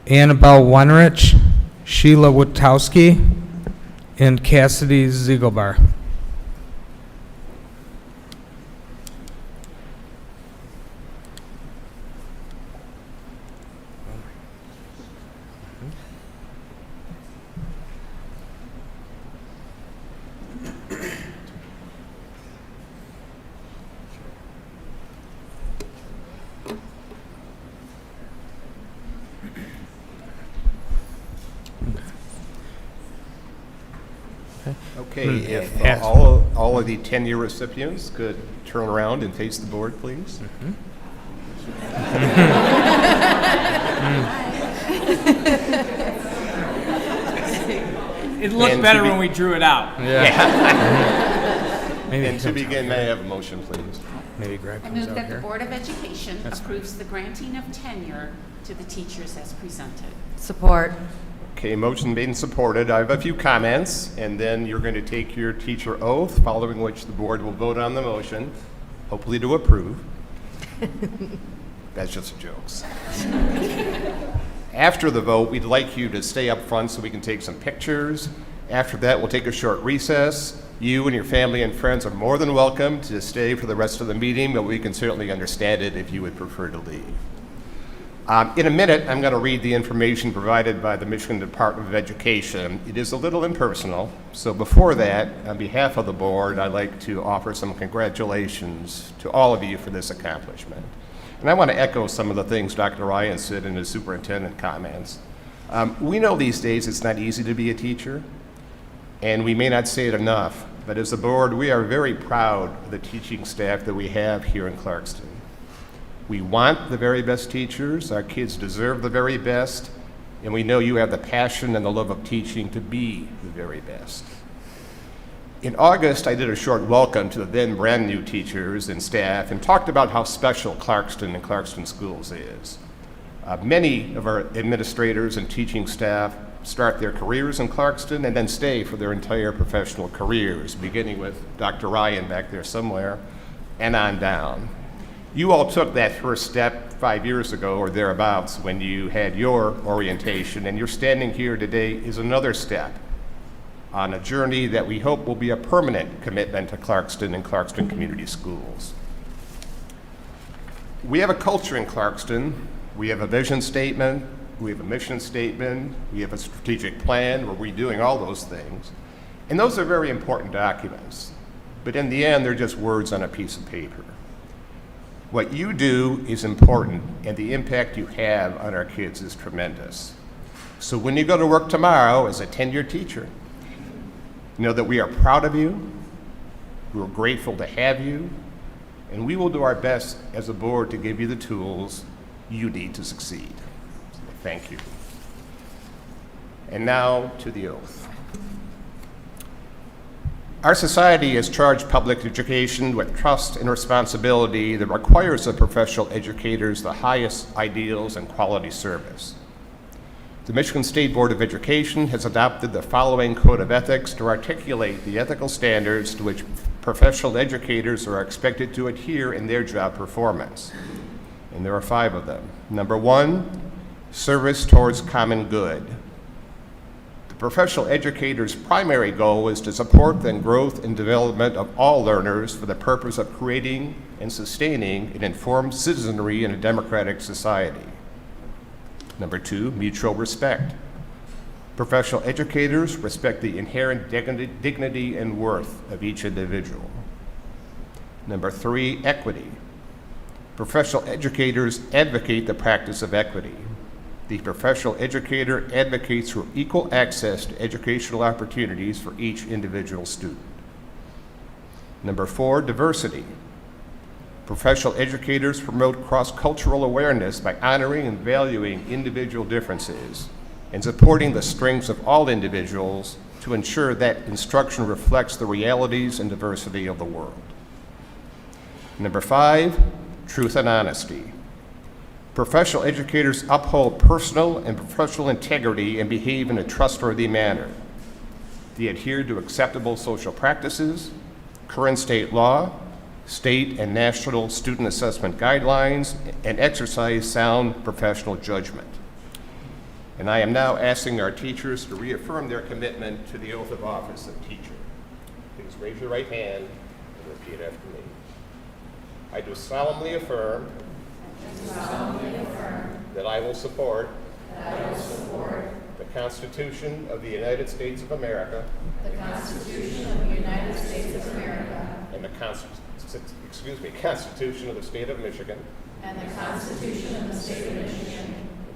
S14: Annabelle Wenrich, Sheila Witowski, and Cassidy Ziegelbar.
S1: Okay, if all of the tenure recipients could turn around and face the board, please.
S4: It looked better when we drew it out.
S1: And to begin, may I have a motion, please?
S14: Maybe Greg
S15: I
S14: comes
S15: move
S14: out
S15: that the
S14: here.
S15: Board of Education approves the granting of tenure to the teachers as presented.
S5: Support.
S1: Okay, motion made and supported. I have a few comments, and then you're going to take your teacher oath, following which the board will vote on the motion, hopefully to approve. That's just jokes. After the vote, we'd like you to stay up front so we can take some pictures. After that, we'll take a short recess. You and your family and friends are more than welcome to stay for the rest of the meeting, but we can certainly understand it if you would prefer to leave. In a minute, I'm going to read the information provided by the Michigan Department of Education. It is a little impersonal, so before that, on behalf of the board, I'd like to offer some congratulations to all of you for this accomplishment. And I want to echo some of the things Dr. Ryan said in his superintendent comments. We know these days it's not easy to be a teacher, and we may not say it enough, but as a board, we are very proud of the teaching staff that we have here in Clarkston. We want the very best teachers. Our kids deserve the very best, and we know you have the passion and the love of teaching to be the very best. In August, I did a short welcome to the then brand new teachers and staff and talked about how special Clarkston and Clarkston Schools is. Many of our administrators and teaching staff start their careers in Clarkston and then stay for their entire professional careers, beginning with Dr. Ryan back there somewhere and on down. You all took that first step 5 years ago or thereabouts when you had your orientation, and you're standing here today is another step on a journey that we hope will be a permanent commitment to Clarkston and Clarkston Community Schools. We have a culture in Clarkston. We have a vision statement, we have a mission statement, we have a strategic plan. We're redoing all those things. And those are very important documents. But in the end, they're just words on a piece of paper. What you do is important, and the impact you have on our kids is tremendous. So when you go to work tomorrow as a tenured teacher, know that we are proud of you, we're grateful to have you, and we will do our best as a board to give you the tools you need to succeed. So thank you. And now to the oath. Our society has charged public education with trust and responsibility that requires of professional educators the highest ideals and quality service. The Michigan State Board of Education has adopted the following code of ethics to articulate the ethical standards to which professional educators are expected to adhere in their job performance. And there are 5 of them. Number 1, service towards common good. The professional educator's primary goal is to support the growth and development of all learners for the purpose of creating and sustaining an informed citizenry in a democratic society. Number 2, mutual respect. Professional educators respect the inherent dignity and worth of each individual. Number 3, equity. Professional educators advocate the practice of equity. The professional educator advocates for equal access to educational opportunities for each individual student. Number 4, diversity. Professional educators promote cross-cultural awareness by honoring and valuing individual differences and supporting the strengths of all individuals to ensure that instruction reflects the realities and diversity of the world. Number 5, truth and honesty. Professional educators uphold personal and professional integrity and behave in a trustworthy manner. They adhere to acceptable social practices, current state law, state and national student assessment guidelines, and exercise sound professional judgment. And I am now asking our teachers to reaffirm their commitment to the oath of office of teacher. Please raise your right hand and repeat after me. I do solemnly affirm that I will support the Constitution of the United States of America and the Constitution of the State of Michigan, and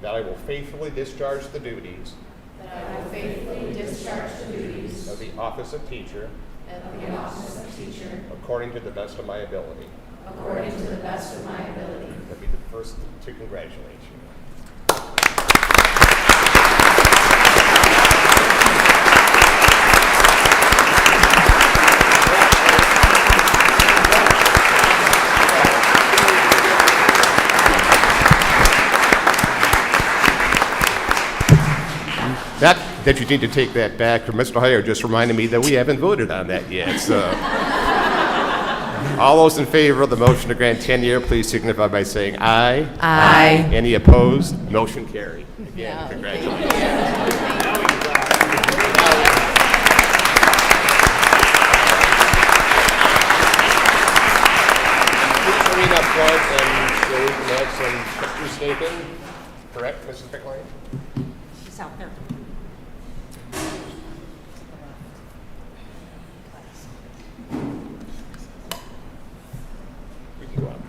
S1: that I will faithfully discharge the duties of the office of teacher according to the best of my ability. Let me be the first to congratulate you. Not that you need to take that back, but Mr. Heyer just reminded me that we haven't voted on that yet, so. All those in favor of the motion to grant tenure, please signify by saying aye.
S5: Aye.
S1: Any opposed? Motion carried. Again, congratulations. Please remain up front and so we can have some pictures taken. Correct, Mrs. McLean?
S8: She's out there.
S1: We can go out.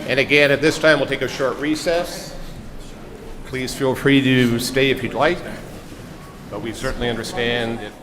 S1: And again, at this time, we'll take a short recess. Please feel free to stay if you'd like, but we certainly understand if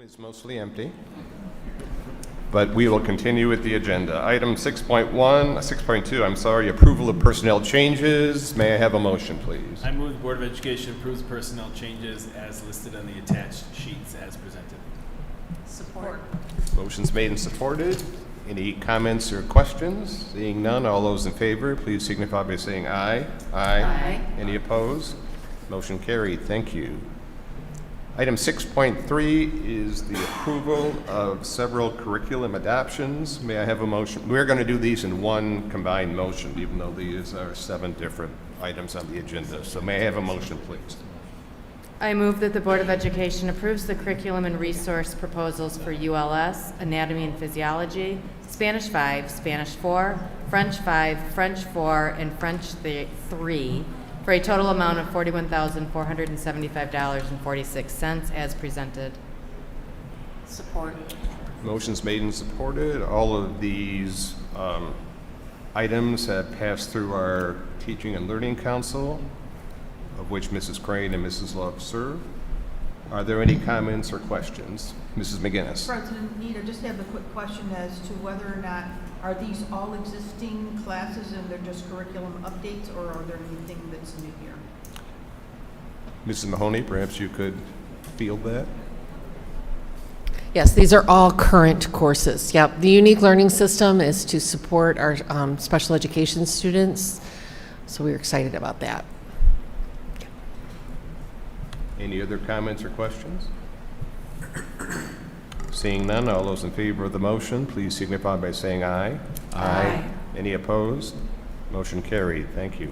S1: Is mostly empty, but we will continue with the agenda. Item 6.2, I'm sorry, approval of personnel changes. May I have a motion, please?
S15: I move the Board of Education approves personnel changes as listed on the attached sheets as presented.
S3: Support.
S1: Motion's made and supported. Any comments or questions? Seeing none, all those in favor, please signify by saying aye.
S3: Aye.
S1: Any opposed? Motion carried. Thank you. Item 6.3 is the approval of several curriculum adoptions. May I have a motion? We're going to do these in one combined motion, even though these are 7 different items on the agenda. So may I have a motion, please?
S5: I move that the Board of Education approves the curriculum and resource proposals for ULS, Anatomy and Physiology, Spanish 5, Spanish 4, French 5, French 4, and French 3, for a total amount of $41,475.46 as presented.
S3: Support.
S1: Motion's made and supported. All of these items have passed through our Teaching and Learning Council, of which Mrs. Crane and Mrs. Love serve. Are there any comments or questions? Mrs. McGinnis.
S8: President Need, I just have a quick question as to whether or not, are these all existing classes and they're just curriculum updates, or are there anything that's new here?
S1: Mrs. Mahoney, perhaps you could field that.
S16: Yes, these are all current courses. Yep, the unique learning system is to support our special education students, so we're excited about that.
S1: Any other comments or questions? Seeing none, all those in favor of the motion, please signify by saying aye. Aye. Any opposed? Motion carried. Thank you.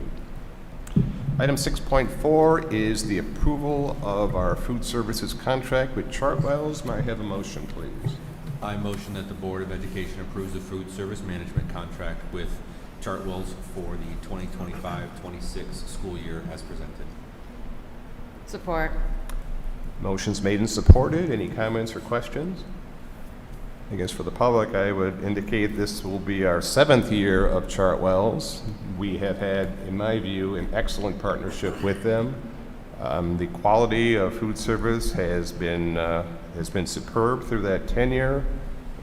S1: Item 6.4 is the approval of our food services contract with Chartwells. May I have a motion, please?
S17: I motion that the Board of Education approves the food service management contract with Chartwells for the 2025-26 school year as presented.
S5: Support.
S1: Motion's made and supported. Any comments or questions? I guess for the public, I would indicate this will be our 7th year of Chartwells. We have had, in my view, an excellent partnership with them. The quality of food service has been superb through that tenure,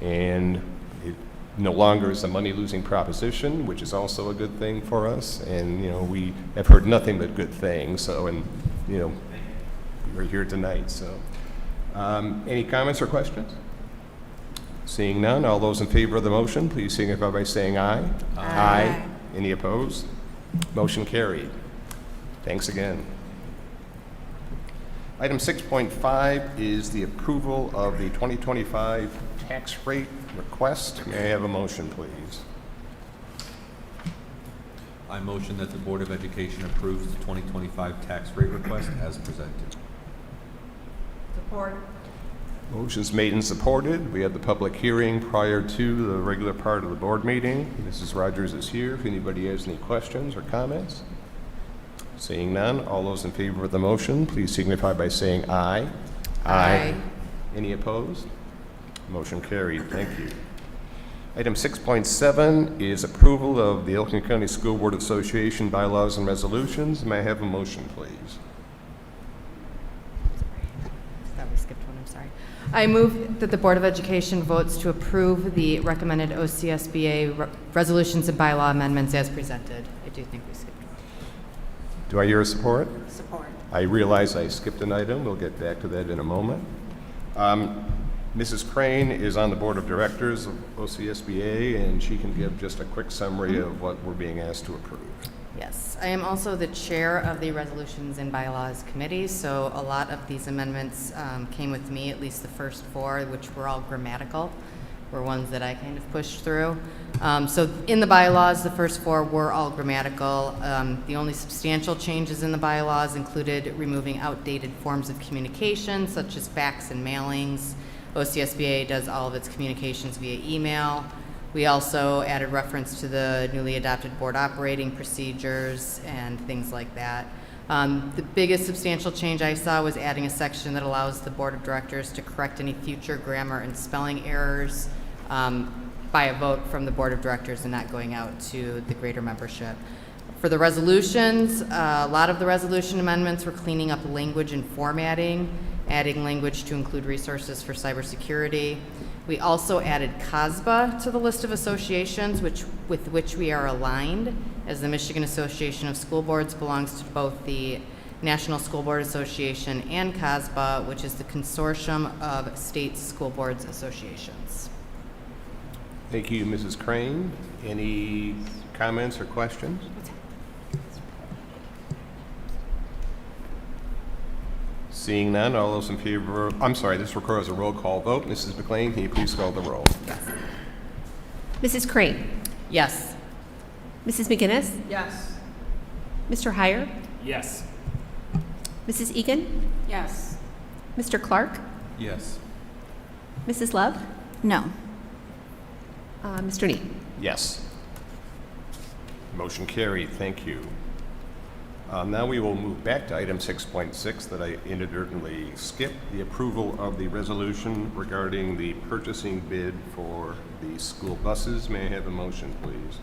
S1: and it no longer is a money-losing proposition, which is also a good thing for us. And we have heard nothing but good things. So, we're here tonight. So, any comments or questions? Seeing none, all those in favor of the motion, please signify by saying aye. Aye. Any opposed? Motion carried. Thanks again. Item 6.5 is the approval of the 2025 tax rate request. May I have a motion, please?
S17: I motion that the Board of Education approves the 2025 tax rate request as presented.
S8: Support.
S1: Motion's made and supported. We had the public hearing prior to the regular part of the board meeting. Mrs. Rogers is here if anybody has any questions or comments. Seeing none, all those in favor of the motion, please signify by saying aye. Aye. Any opposed? Motion carried. Thank you. Item 6.7 is approval of the Elkin County School Board Association bylaws and resolutions. May I have a motion, please?
S5: We skipped one, I'm sorry. I move that the Board of Education votes to approve the recommended OCSBA resolutions and bylaw amendments as presented. I do think we skipped one.
S1: Do I hear a support?
S3: Support.
S1: I realize I skipped an item. We'll get back to that in a moment. Mrs. Crane is on the Board of Directors of OCSBA, and she can give just a quick summary of what we're being asked to approve.
S5: Yes, I am also the chair of the Resolutions and Bylaws Committee, so a lot of these amendments came with me, at least the first 4, which were all grammatical, were ones that I kind of pushed through. So in the bylaws, the first 4 were all grammatical. The only substantial changes in the bylaws included removing outdated forms of communication, such as fax and mailings. OCSBA does all of its communications via email. We also added reference to the newly adopted board operating procedures and things like that. The biggest substantial change I saw was adding a section that allows the board of directors to correct any future grammar and spelling errors by a vote from the board of directors and not going out to the greater membership. For the resolutions, a lot of the resolution amendments were cleaning up language and formatting adding language to include resources for cybersecurity. We also added CASBA to the list of associations with which we are aligned, as the Michigan Association of School Boards belongs to both the National School Board Association and CASBA, which is the Consortium of State School Boards Associations.
S1: Thank you, Mrs. Crane. Any comments or questions? Seeing none, all those in favor, I'm sorry, this requires a roll call vote. Mrs. McLean, can you please call the roll?
S3: Mrs. Crane?
S5: Yes.
S3: Mrs. McGinnis?
S8: Yes.
S3: Mr. Heyer?
S15: Yes.
S3: Mrs. Egan?
S13: Yes.
S3: Mr. Clark?
S17: Yes.
S3: Mrs. Love?
S13: No.
S3: Mr. Nee?
S1: Yes. Motion carried. Thank you. Now we will move back to item 6.6 that I inadvertently skipped, the approval of the resolution regarding the purchasing bid for the school buses. May I have a motion, please?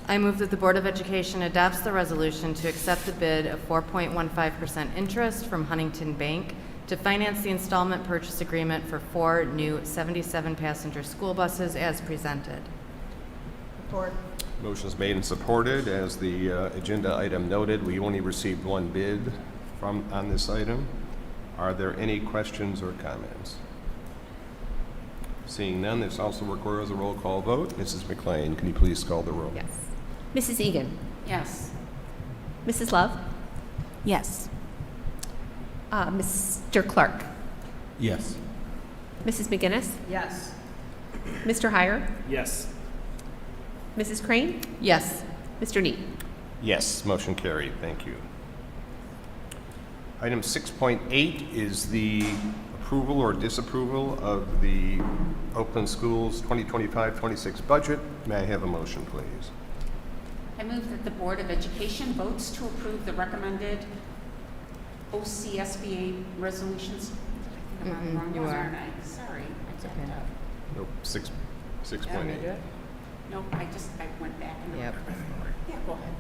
S5: I move that the Board of Education adopts the resolution to accept the bid of 4.15% interest from Huntington Bank to finance the installment purchase agreement for 4 new 77-passenger school buses as presented.
S8: Support.
S1: Motion is made and supported. As the agenda item noted, we only received one bid on this item. Are there any questions or comments? Seeing none, this also requires a roll call vote. Mrs. McLean, can you please call the roll?
S3: Yes. Mrs. Egan?
S13: Yes.
S3: Mrs. Love?
S13: Yes.
S3: Mr. Clark?
S17: Yes.
S3: Mrs. McGinnis?
S8: Yes.
S3: Mr. Heyer?
S15: Yes.
S3: Mrs. Crane?
S5: Yes.
S3: Mr. Nee?
S1: Yes, motion carried. Thank you. Item 6.8 is the approval or disapproval of the Oakland Schools 2025-26 budget. May I have a motion, please?
S18: I move that the Board of Education votes to approve the recommended OCSBA resolutions. Am I wrong?
S5: you are.
S18: Aren't I? Sorry, I got that.
S1: Nope, 6.8.
S18: No, I went back and
S5: Yep.
S18: Yeah, go ahead.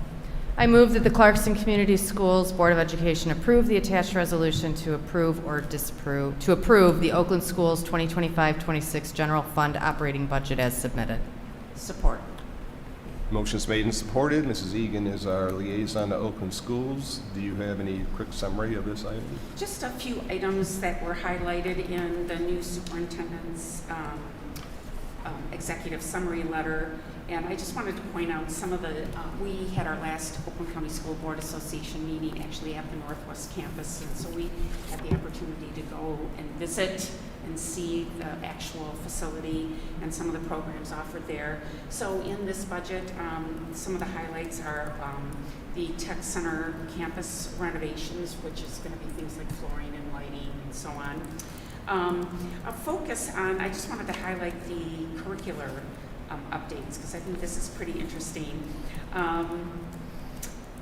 S5: I move that the Clarkston Community Schools Board of Education approve the attached resolution to approve or disapprove, to approve the Oakland Schools 2025-26 General Fund operating budget as submitted.
S18: Support.
S1: Motion's made and supported. Mrs. Egan is our liaison to Oakland Schools. Do you have any quick summary of this item?
S18: Just a few items that were highlighted in the new superintendent's executive summary letter, and I just wanted to point out some of the, we had our last Oakland County School Board Association meeting actually at the Northwest campus, and so we had the opportunity to go and visit and see the actual facility and some of the programs offered there. So in this budget, some of the highlights are the Tech Center campus renovations, which is going to be things like flooring and lighting and so on. A focus on, I just wanted to highlight the curricular updates because I think this is pretty interesting.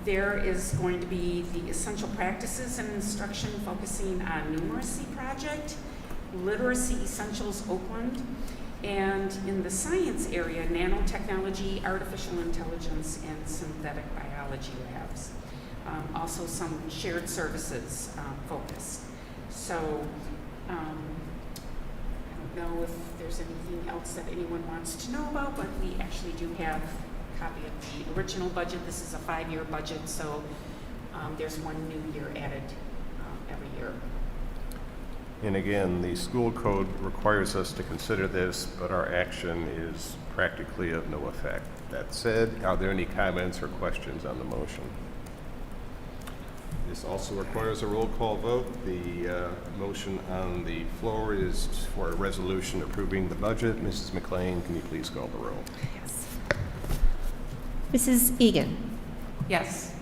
S18: There is going to be the essential practices and instruction focusing on numeracy project, literacy essentials Oakland, and in the science area, nanotechnology, artificial intelligence, and synthetic biology labs. Also some shared services focused. So I don't know if there's anything else that anyone wants to know about, but we actually do have a copy of the original budget. This is a 5-year budget, so there's one new year added every year.
S1: And again, the school code requires us to consider this, but our action is practically of no effect. That said, are there any comments or questions on the motion? This also requires a roll call vote. The motion on the floor is for a resolution approving the budget. Mrs. McLean, can you please call the roll?
S3: Yes. Mrs. Egan?
S18: Yes.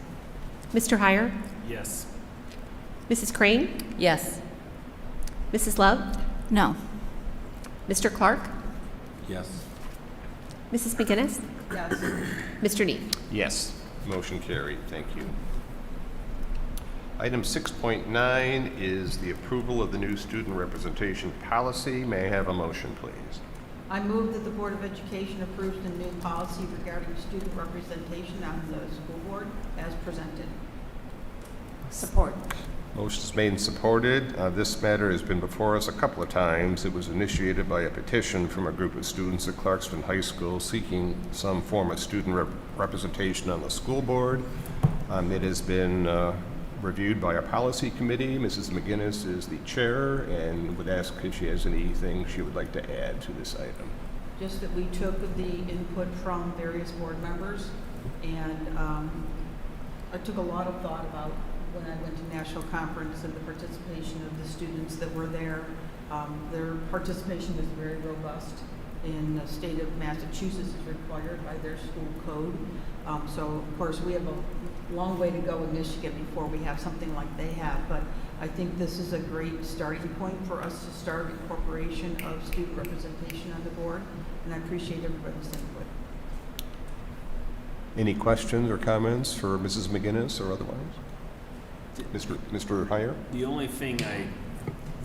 S3: Mr. Heyer?
S15: Yes.
S3: Mrs. Crane?
S5: Yes.
S3: Mrs. Love?
S13: No.
S3: Mr. Clark?
S17: Yes.
S3: Mrs. McGinnis?
S8: Yes.
S3: Mr. Nee?
S1: Yes. Motion carried. Thank you. Item 6.9 is the approval of the new student representation policy. May I have a motion, please?
S8: I move that the Board of Education approves the new policy regarding student representation on the school board as presented.
S18: Support.
S1: Motion is made and supported. This matter has been before us a couple of times. It was initiated by a petition from a group of students at Clarkston High School seeking some form of student representation on the school board. It has been reviewed by our policy committee. Mrs. McGinnis is the chair and would ask if she has anything she would like to add to this item.
S8: Just that we took the input from various board members, and I took a lot of thought about when I went to national conference and the participation of the students that were there. Their participation is very robust. In the state of Massachusetts is required by their school code. So of course we have a long way to go in Michigan before we have something like they have, but I think this is a great starting point for us to start incorporation of student representation on the board, and I appreciate everybody's input.
S1: Any questions or comments for Mrs. McGinnis or otherwise? Mr. Heyer?
S15: The only thing I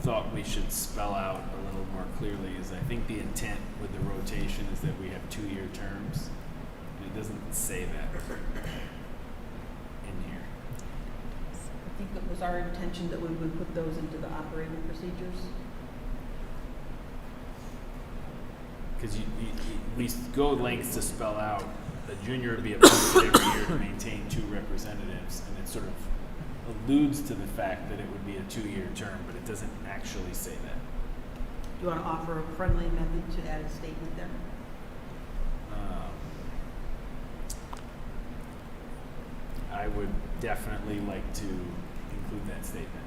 S15: thought we should spell out a little more clearly is I think the intent with the rotation is that we have 2-year terms. And it doesn't say that in here.
S8: I think it was our intention that we would put those into the operating procedures.
S15: Because we go lengths to spell out the junior would be appointed every year to maintain 2 representatives, and it sort of alludes to the fact that it would be a 2-year term, but it doesn't actually say that.
S8: Do you want to offer a friendly amendment to add a statement there?
S15: I would definitely like to include that statement.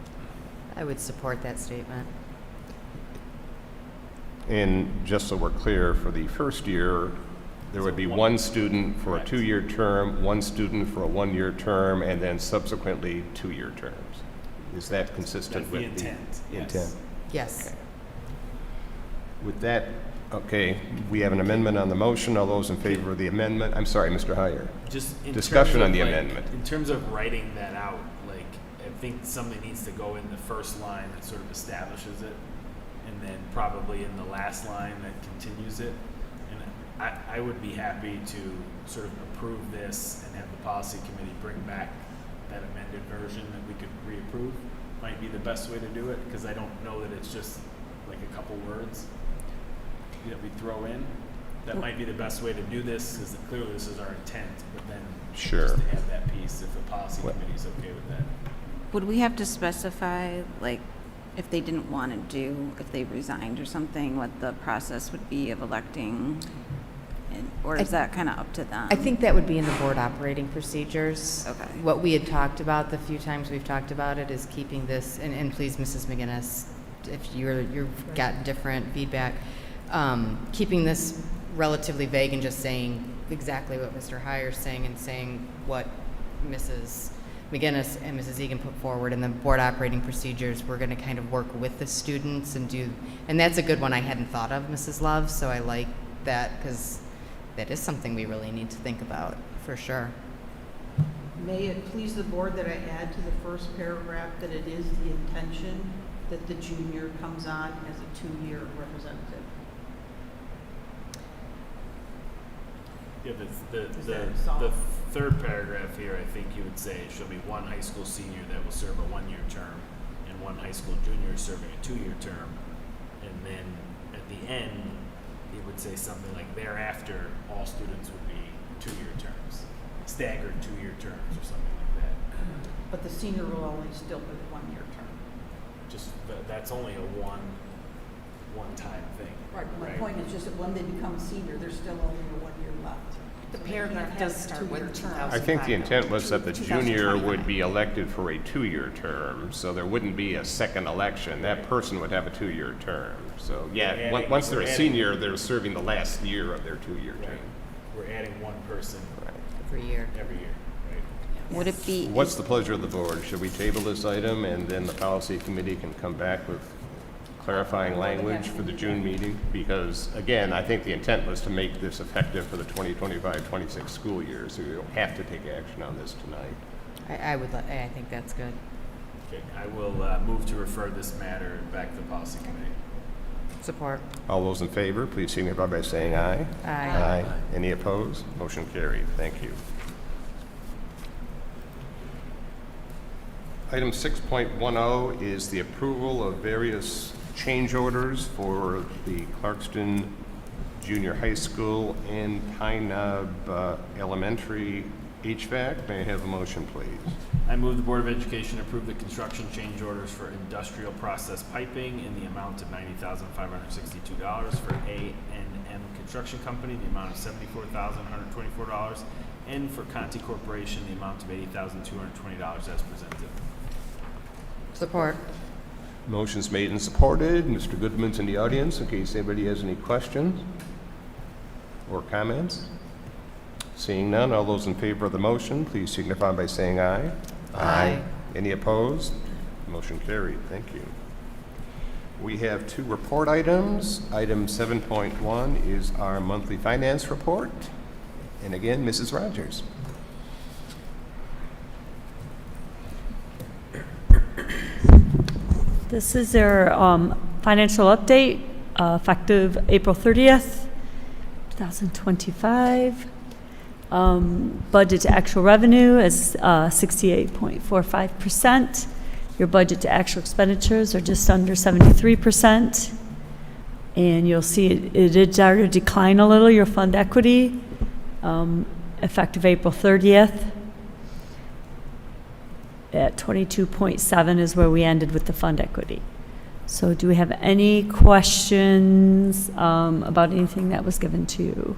S5: I would support that statement.
S1: And just so we're clear, for the first year, there would be one student for a 2-year term, one student for a 1-year term, and then subsequently 2-year terms. Is that consistent with the
S15: intent?
S1: intent?
S5: Yes.
S1: Okay. With that, okay, we have an amendment on the motion. All those in favor of the amendment? I'm sorry, Mr. Heyer.
S15: Just in
S1: Discussion
S15: terms
S1: on
S15: of,
S1: the
S15: like,
S1: amendment.
S15: In terms of writing that out, like, I think something needs to go in the first line that sort of establishes it, and then probably in the last line that continues it. And I would be happy to sort of approve this and have the policy committee bring back that amended version that we could reapprove. Might be the best way to do it, because I don't know that it's just like a couple words that we throw in. That might be the best way to do this, because clearly this is our intent, but then
S1: Sure.
S15: just to add that piece, if the policy committee is okay with that.
S19: Would we have to specify, like, if they didn't want to do, if they resigned or something, what the process would be of electing? Or is that kind of up to them?
S5: I think that would be in the board operating procedures.
S19: Okay.
S5: What we had talked about, the few times we've talked about it, is keeping this, and please, Mrs. McGinnis, if you've got different feedback, keeping this relatively vague and just saying exactly what Mr. Heyer's saying and saying what Mrs. McGinnis and Mrs. Egan put forward, and the board operating procedures, we're going to kind of work with the students and do, and that's a good one I hadn't thought of, Mrs. Love, so I like that, because that is something we really need to think about, for sure.
S8: May it please the board that I add to the first paragraph that it is the intention that the junior comes on as a 2-year representative.
S15: Yeah, the
S8: Is that solid?
S15: third paragraph here, I think you would say, shall be one high school senior that will serve a 1-year term, and one high school junior serving a 2-year term. And then at the end, it would say something like, thereafter, all students would be 2-year terms, staggered 2-year terms or something like that.
S8: But the senior will only still be the 1-year term.
S15: Just, that's only a one-time thing.
S8: Right, my point is just that when they become senior, there's still only a 1 year left.
S18: The
S8: So they
S18: paragraph
S8: can't
S18: does
S8: have
S18: start with
S8: 2-year terms.
S18: 2000.
S1: I think the intent was that the junior
S18: 2029.
S1: would be elected for a 2-year term, so there wouldn't be a second election. That person would have a 2-year term. So, yeah,
S15: We're adding-
S1: once they're
S15: we're
S1: a
S15: adding-
S1: senior, they're serving the last year of their 2-year term.
S15: We're adding one person
S5: Every year.
S15: every year, right?
S19: Would it be?
S1: What's the pleasure of the board? Should we table this item and then the policy committee can come back with clarifying language for the June meeting? Because, again, I think the intent was to make this effective for the 2025-26 school year, so you don't have to take action on this tonight.
S5: I think that's good.
S15: Okay, I will move to refer this matter back to the policy committee.
S5: Support.
S1: All those in favor, please signify by saying aye.
S5: Aye.
S1: Any opposed? Motion carried. Thank you. Item 6.10 is the approval of various change orders for the Clarkston Junior High School and Pine Knob Elementary HVAC. May I have a motion, please?
S15: I move the Board of Education approve the construction change orders for industrial process piping in the amount of $90,562 for A&M Construction Company, the amount of $74,124, and for Conti Corporation, the amount of $80,220 as presented.
S5: Support.
S1: Motion's made and supported. Mr. Goodman's in the audience in case anybody has any questions or comments. Seeing none, all those in favor of the motion, please signify by saying aye.
S5: Aye.
S1: Any opposed? Motion carried. Thank you. We have two report items. Item 7.1 is our monthly finance report. And again, Mrs. Rogers.
S2: This is their financial update effective April 30th, 2025. Budget to actual revenue is 68.45%. Your budget to actual expenditures are just under 73%. And you'll see it did start to decline a little, your fund equity, effective April 30th. At 22.7 is where we ended with the fund equity. So do we have any questions about anything that was given to you?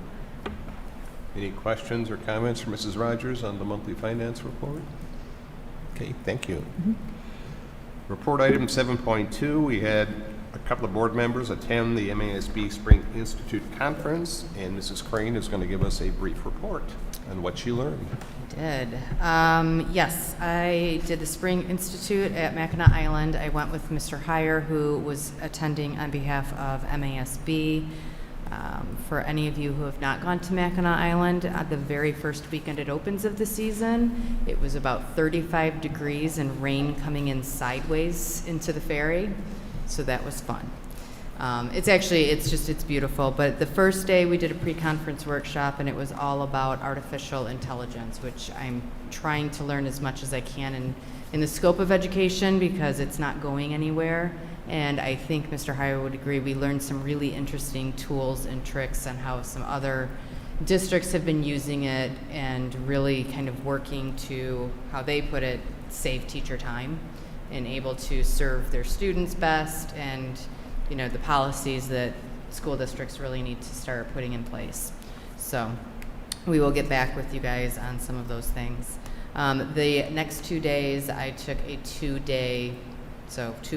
S1: Any questions or comments for Mrs. Rogers on the monthly finance report? Okay, thank you. Report item 7.2, we had a couple of board members attend the MASB Spring Institute Conference, and Mrs. Crane is going to give us a brief report on what she learned.
S5: Did. Yes, I did the Spring Institute at Mackinac Island. I went with Mr. Heyer, who was attending on behalf of MASB. For any of you who have not gone to Mackinac Island, the very first weekend it opens of the season, it was about 35 degrees and rain coming in sideways into the ferry, so that was fun. It's beautiful. But the first day we did a pre-conference workshop, and it was all about artificial intelligence, which I'm trying to learn as much as I can in the scope of education, because it's not going anywhere. And I think Mr. Heyer would agree, we learned some really interesting tools and tricks on how some other districts have been using it and really kind of working to, how they put it, save teacher time and able to serve their students best, and the policies that school districts really need to start putting in place. So we will get back with you guys on some of those things. The next 2 days, I took a 2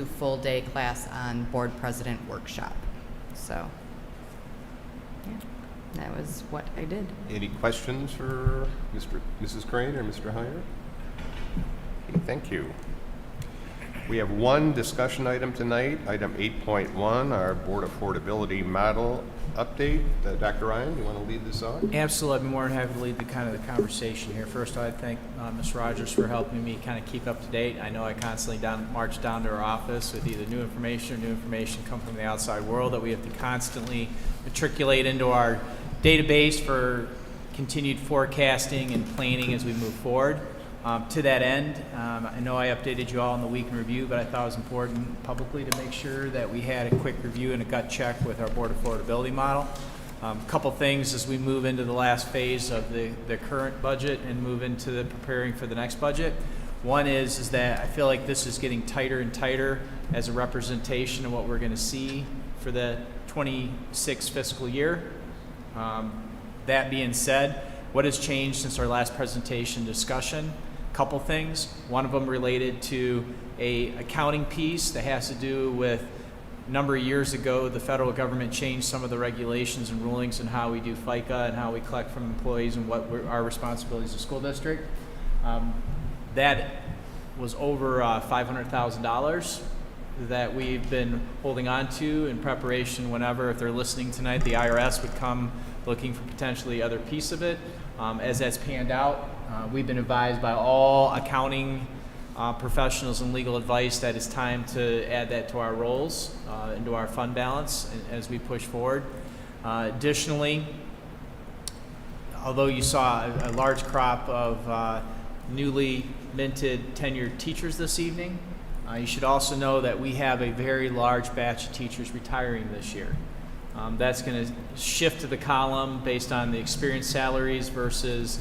S5: full day class on board president workshop. So yeah, that was what I did.
S1: Any questions for Mrs. Crane or Mr. Heyer? Okay, thank you. We have one discussion item tonight, item 8.1, our board affordability model update. Dr. Ryan, you want to lead this on?
S4: Absolutely. I'd be more than happy to lead the conversation here. First, I'd thank Ms. Rogers for helping me kind of keep up to date. I know I constantly march down to her office with either new information come from the outside world that we have to constantly matriculate into our database for continued forecasting and planning as we move forward. To that end, I know I updated you all in the week in review, but I thought it was important publicly to make sure that we had a quick review and a gut check with our board affordability model. A couple things as we move into the last phase of the current budget and move into the preparing for the next budget. One is that I feel like this is getting tighter and tighter as a representation of what we're going to see for the 26 fiscal year. That being said, what has changed since our last presentation discussion? Couple things. One of them related to a accounting piece that has to do with a number of years ago, the federal government changed some of the regulations and rulings on how we do FICA and how we collect from employees and what our responsibilities as a school district. That was over $500,000 that we've been holding on to in preparation whenever, if they're listening tonight, the IRS would come looking for potentially other piece of it. As that's panned out, we've been advised by all accounting professionals and legal advice that it's time to add that to our rolls, into our fund balance as we push forward. Additionally, although you saw a large crop of newly minted tenured teachers this evening. You should also know that we have a very large batch of teachers retiring this year. That's going to shift to the column based on the experienced salaries versus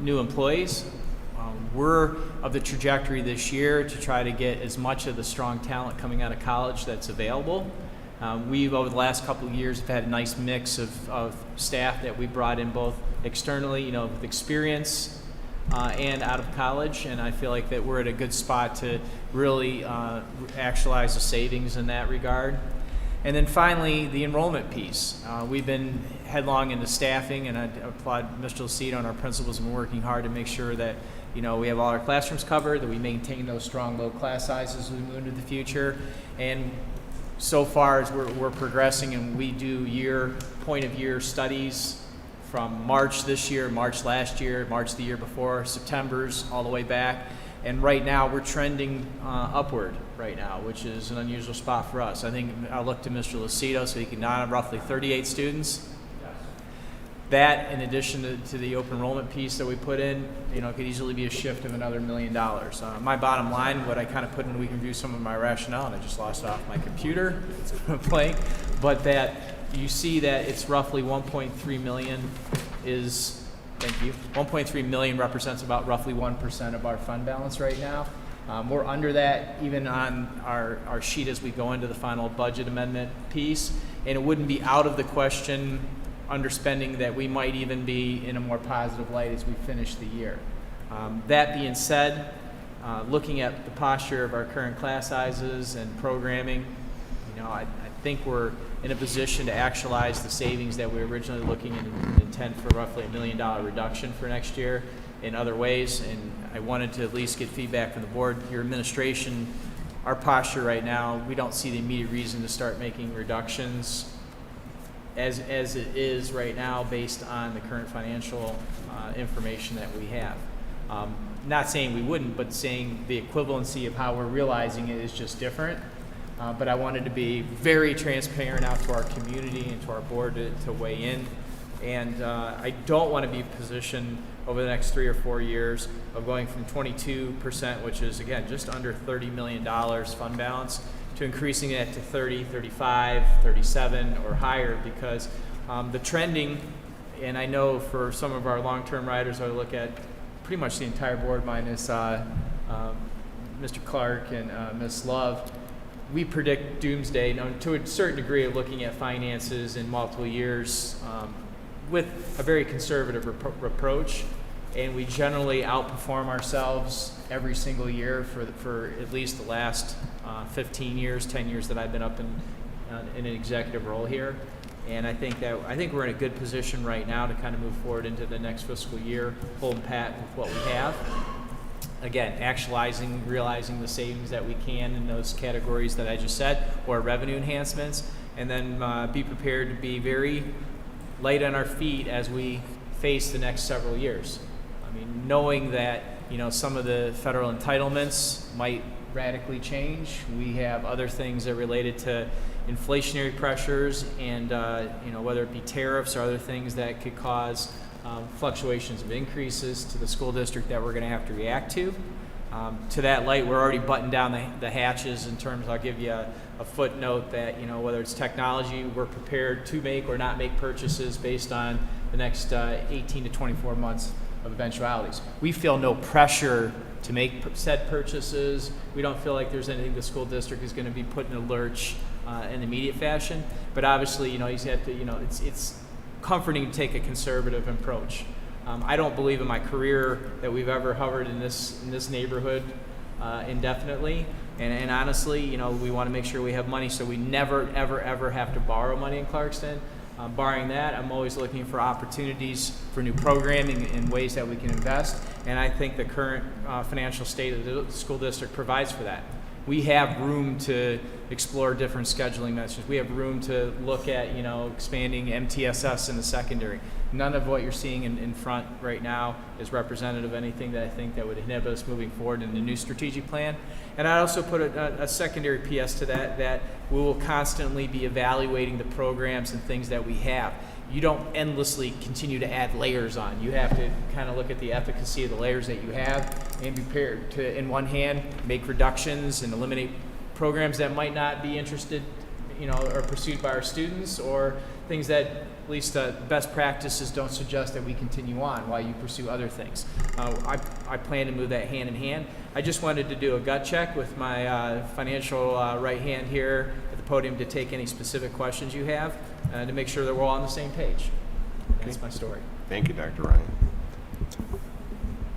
S4: new employees. We're of the trajectory this year to try to get as much of the strong talent coming out of college that's available. We've, over the last couple of years, have had a nice mix of staff that we brought in both externally, with experience and out of college, and I feel like that we're at a good spot to really actualize the savings in that regard. And then finally, the enrollment piece. We've been headlong into staffing, and I applaud Mr. Lucido and our principals have been working hard to make sure that we have all our classrooms covered, that we maintain those strong low class sizes as we move into the future. And so far as we're progressing, and we do point of year studies from March this year, March last year, March the year before, September's all the way back. And right now we're trending upward right now, which is an unusual spot for us. I think I'll look to Mr. Lucido so he can nod roughly 38 students. That, in addition to the open enrollment piece that we put in, could easily be a shift of another $1 million. My bottom line, what I kind of put in, we can review some of my rationale, and I just lost it off my computer. It's blank, but that you see that it's roughly 1.3 million is. Thank you. 1.3 million represents about roughly 1% of our fund balance right now. We're under that even on our sheet as we go into the final budget amendment piece, and it wouldn't be out of the question underspending that we might even be in a more positive light as we finish the year. That being said, looking at the posture of our current class sizes and programming, I think we're in a position to actualize the savings that we were originally looking in intent for roughly $1 million reduction for next year in other ways. And I wanted to at least get feedback from the board, your administration. Our posture right now, we don't see the immediate reason to start making reductions as it is right now based on the current financial information that we have. Not saying we wouldn't, but saying the equivalency of how we're realizing it is just different. But I wanted to be very transparent out to our community and to our board to weigh in. And I don't want to be positioned over the next 3 or 4 years of going from 22%, which is, again, just under $30 million fund balance, to increasing it to 30, 35, 37 or higher, because the trending, and I know for some of our long-term riders, I look at pretty much the entire board minus Mr. Clark and Ms. Love, we predict doomsday to a certain degree of looking at finances in multiple years with a very conservative approach, and we generally outperform ourselves every single year for at least the last 15 years, 10 years that I've been up in an executive role here. And I think we're in a good position right now to kind of move forward into the next fiscal year, holding pat with what we have. Again, realizing the savings that we can in those categories that I just said, or revenue enhancements, and then be prepared to be very light on our feet as we face the next several years. I mean, knowing that some of the federal entitlements might radically change. We have other things that are related to inflationary pressures and whether it be tariffs or other things that could cause fluctuations of increases to the school district that we're going to have to react to. To that light, we're already buttoned down the hatches in terms, I'll give you a footnote that, whether it's technology, we're prepared to make or not make purchases based on the next 18 to 24 months of eventualities. We feel no pressure to make said purchases. We don't feel like there's anything the school district is going to be put in a lurch in immediate fashion. But obviously, you have to, it's comforting to take a conservative approach. I don't believe in my career that we've ever hovered in this neighborhood indefinitely. And honestly, we want to make sure we have money so we never, ever, ever have to borrow money in Clarkston. Barring that, I'm always looking for opportunities for new programming and ways that we can invest. And I think the current financial state of the school district provides for that. We have room to explore different scheduling methods. We have room to look at, expanding MTSS in the secondary. None of what you're seeing in front right now is representative of anything that I think that would inhibit us moving forward in the new strategic plan. And I also put a secondary PS to that we will constantly be evaluating the programs and things that we have. you don't endlessly continue to add layers on. You have to kind of look at the efficacy of the layers that you have and be prepared to, in one hand, make reductions and eliminate programs that might not be interested, or pursued by our students, or things that at least best practices don't suggest that we continue on while you pursue other things. I plan to move that hand in hand. I just wanted to do a gut check with my financial right hand here at the podium to take any specific questions you have to make sure that we're all on the same page. That's my story.
S1: Thank you, Dr. Ryan.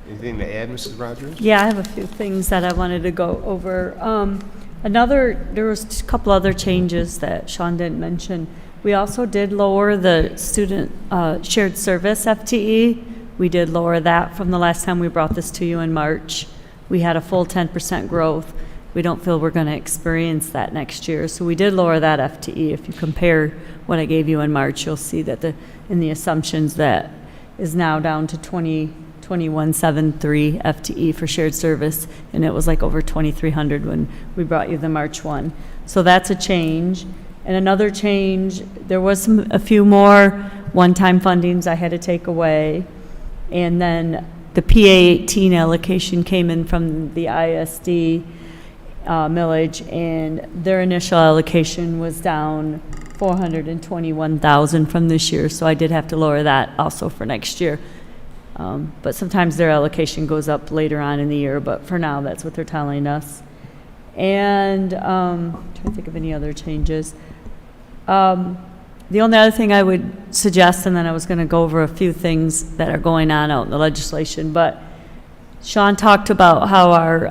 S1: Anything to add, Mrs. Rogers?
S2: Yeah, I have a few things that I wanted to go over. There was a couple other changes that Sean didn't mention. We also did lower the student shared service FTE. We did lower that from the last time we brought this to you in March. We had a full 10% growth. We don't feel we're going to experience that next year. So we did lower that FTE. If you compare what I gave you in March, you'll see that in the assumptions that is now down to 2173 FTE for shared service, and it was like over 2,300 when we brought you the March one. So that's a change. And another change, there was a few more one-time fundings I had to take away. And then the PA-18 allocation came in from the ISD millage, and their initial allocation was down $421,000 from this year. So I did have to lower that also for next year. But sometimes their allocation goes up later on in the year, but for now, that's what they're telling us. And I'm trying to think of any other changes. The only other thing I would suggest, and then I was going to go over a few things that are going on out in the legislation, but Sean talked about how our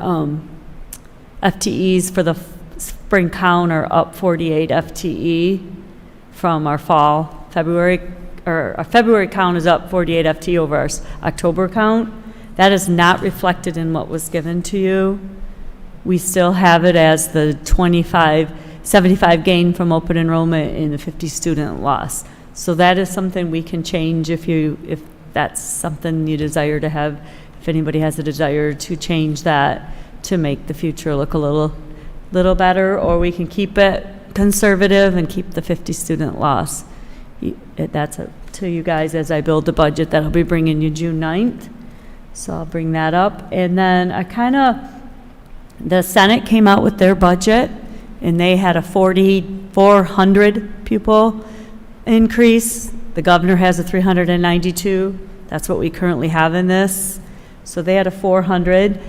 S2: FTEs for the spring count are up 48 FTE from our fall February, or our February count is up 48 FTE over our October count. That is not reflected in what was given to you. We still have it as the 75 gain from open enrollment and the 50 student loss. So that is something we can change if that's something you desire to have, if anybody has a desire to change that to make the future look a little better, or we can keep it conservative and keep the 50 student loss. That's up to you guys as I build the budget that I'll be bringing you June 9th. So I'll bring that up. And then the Senate came out with their budget, and they had a 4,400 pupil increase. The governor has a 392. That's what we currently have in this. So they had a 400,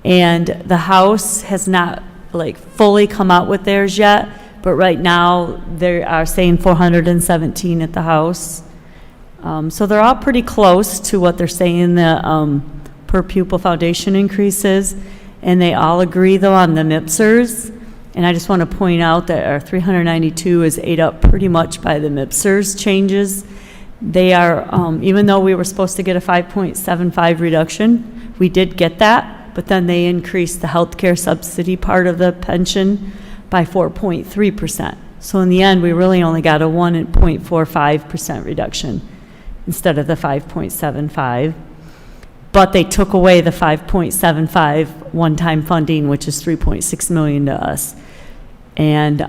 S2: and the House has not fully come out with theirs yet, but right now they are saying 417 at the House. So they're all pretty close to what they're saying the per pupil foundation increases, and they all agree though on the MIPSers. And I just want to point out that our 392 is ate up pretty much by the MIPSers changes. They are, even though we were supposed to get a 5.75 reduction, we did get that, but then they increased the healthcare subsidy part of the pension by 4.3%. So in the end, we really only got a 1.45% reduction instead of the 5.75. But they took away the 5.75 one-time funding, which is $3.6 million to us. And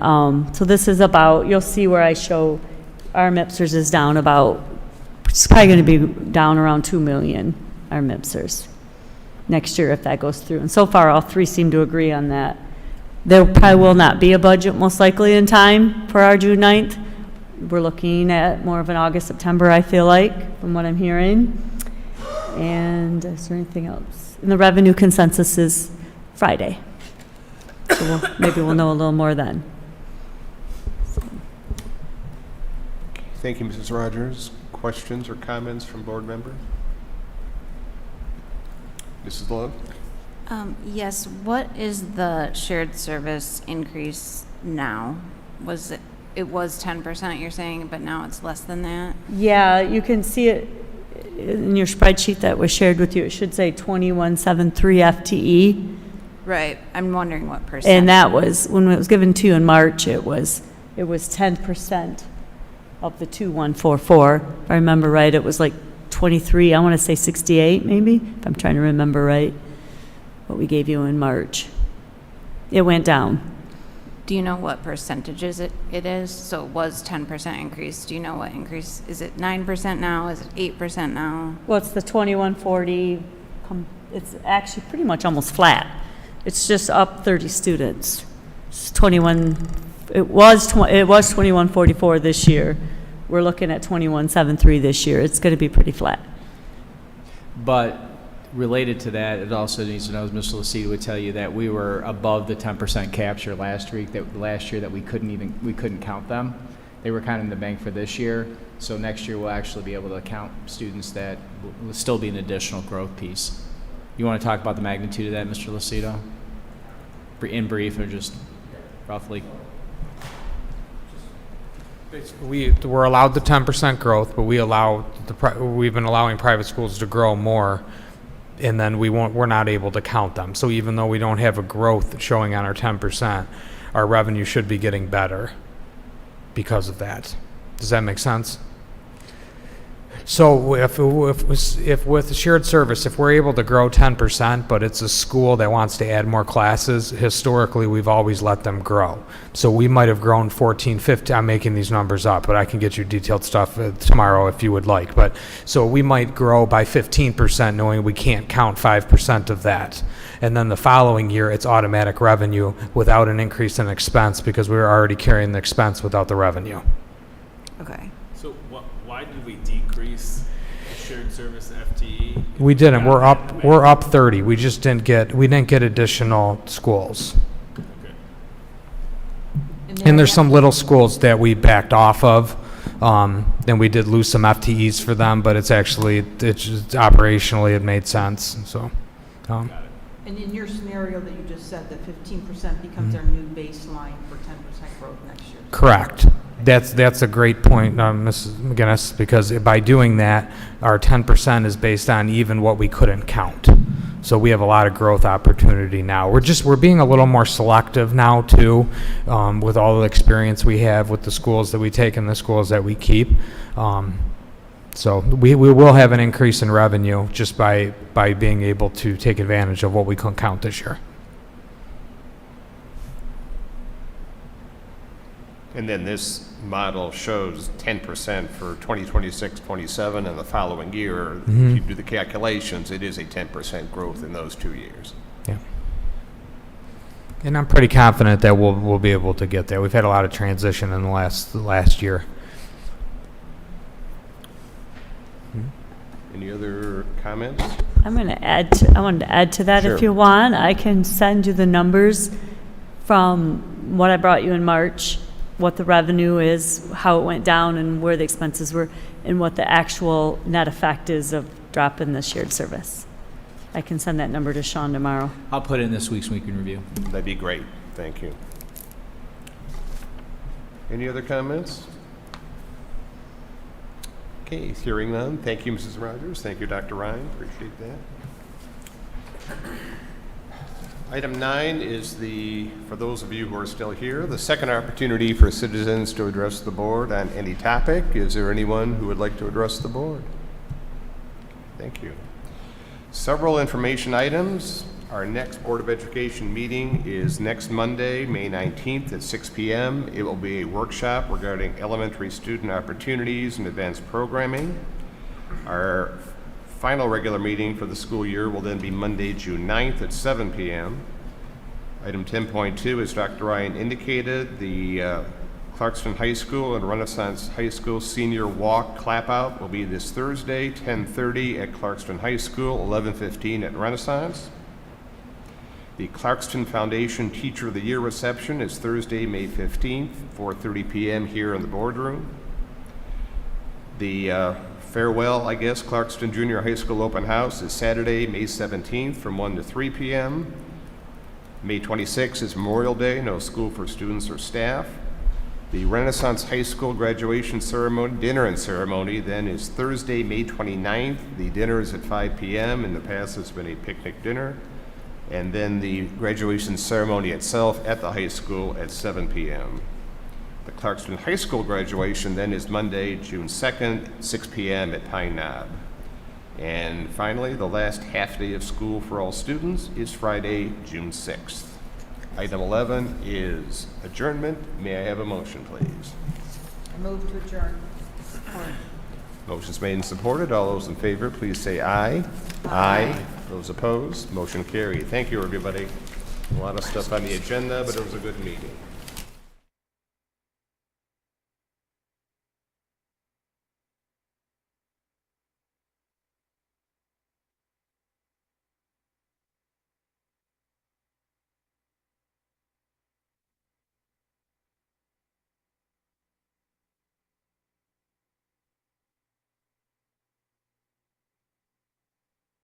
S2: so this is about, you'll see where I show our MIPSers is down about, it's probably going to be down around $2 million, our MIPSers, next year if that goes through. And so far, all three seem to agree on that. There probably will not be a budget most likely in time for our June 9th. We're looking at more of an August, September, I feel like, from what I'm hearing. And is there anything else? And the revenue consensus is Friday. So maybe we'll know a little more then.
S1: Thank you, Mrs. Rogers. Questions or comments from board members? Mrs. Love?
S19: Yes, what is the shared service increase now? It was 10%, you're saying, but now it's less than that?
S2: Yeah, you can see it in your spreadsheet that was shared with you. It should say 2173 FTE.
S19: Right. I'm wondering what percent.
S2: And that was, when it was given to you in March, it was 10% of the 2144. If I remember right, it was like 23, I want to say 68 maybe, if I'm trying to remember right, what we gave you in March. It went down.
S19: Do you know what percentages it is? So it was 10% increase. Do you know what increase? Is it 9% now? Is it 8% now?
S2: Well, it's the 2140, it's actually pretty much almost flat. It's just up 30 students. It's 21, it was 2144 this year. We're looking at 2173 this year. It's going to be pretty flat.
S4: But related to that, it also needs to know, as Mr. Lucido would tell you, that we were above the 10% capture last year that we couldn't count them. They were kind of in the bank for this year. So next year we'll actually be able to count students that will still be an additional growth piece. You want to talk about the magnitude of that, Mr. Lucido? In brief, or just roughly?
S14: We're allowed the 10% growth, but we've been allowing private schools to grow more, and then we're not able to count them. So even though we don't have a growth showing on our 10%, our revenue should be getting better because of that. Does that make sense? So if with shared service, if we're able to grow 10%, but it's a school that wants to add more classes, historically we've always let them grow. So we might have grown 14, 15, I'm making these numbers up, but I can get you detailed stuff tomorrow if you would like. But so we might grow by 15% knowing we can't count 5% of that. And then the following year it's automatic revenue without an increase in expense because we were already carrying the expense without the revenue.
S19: Okay.
S15: So why did we decrease the shared service FTE?
S14: We didn't. We're up 30. We just didn't get additional schools.
S15: Okay.
S14: And there's some little schools that we backed off of. Then we did lose some FTEs for them, but it's just operationally it made sense. So.
S8: And in your scenario that you just said, that 15% becomes our new baseline for 10% growth next year.
S14: Correct. That's a great point, Mrs. McGinnis, because by doing that, our 10% is based on even what we couldn't count. So we have a lot of growth opportunity now. We're being a little more selective now too, with all the experience we have with the schools that we take and the schools that we keep. So we will have an increase in revenue just by being able to take advantage of what we couldn't count this year.
S1: And then this model shows 10% for 2026-27 and the following year.
S14: Mm-hmm.
S1: If you do the calculations, it is a 10% growth in those 2 years.
S14: Yeah. And I'm pretty confident that we'll be able to get there. We've had a lot of transition in the last year.
S1: Any other comments?
S2: I wanted to add to that
S1: Sure.
S2: if you want. I can send you the numbers from what I brought you in March, what the revenue is, how it went down, and where the expenses were, and what the actual net effect is of dropping the shared service. I can send that number to Sean tomorrow.
S4: I'll put it in this week's weekend review.
S1: That'd be great. Thank you. Any other comments? Okay, hearing none. Thank you, Mrs. Rogers. Thank you, Dr. Ryan. Appreciate that. Item 9 is for those of you who are still here, the second opportunity for citizens to address the board on any topic. Is there anyone who would like to address the board? Thank you. Several information items. Our next Board of Education meeting is next Monday, May 19th at 6 p.m. It will be a workshop regarding elementary student opportunities and advanced programming. Our final regular meeting for the school year will then be Monday, June 9th at 7 p.m. Item 10.2, as Dr. Ryan indicated, the Clarkston High School and Renaissance High School Senior Walk Clap-Out will be this Thursday, 10:30 at Clarkston High School, 11:15 at Renaissance. The Clarkston Foundation Teacher of the Year reception is Thursday, May 15th, 4:30 p.m. here in the boardroom. The farewell, Clarkston Junior High School Open House is Saturday, May 17th from 1 to 3 p.m. May 26th is Memorial Day, no school for students or staff. The Renaissance High School graduation ceremony, dinner and ceremony, then is Thursday, May 29th. The dinner is at 5 p.m. In the past, it's been a picnic dinner. And then the graduation ceremony itself at the high school at 7 p.m. The Clarkston High School graduation then is Monday, June 2nd, 6 p.m. at Pine Knob. And finally, the last half day of school for all students is Friday, June 6th. Item 11 is adjournment. May I have a motion, please?
S8: I move to adjourn.
S1: Motion's made and supported. All those in favor, please say aye. Aye. Those opposed, motion carried. Thank you, everybody. A lot of stuff on the agenda, but it was a good meeting.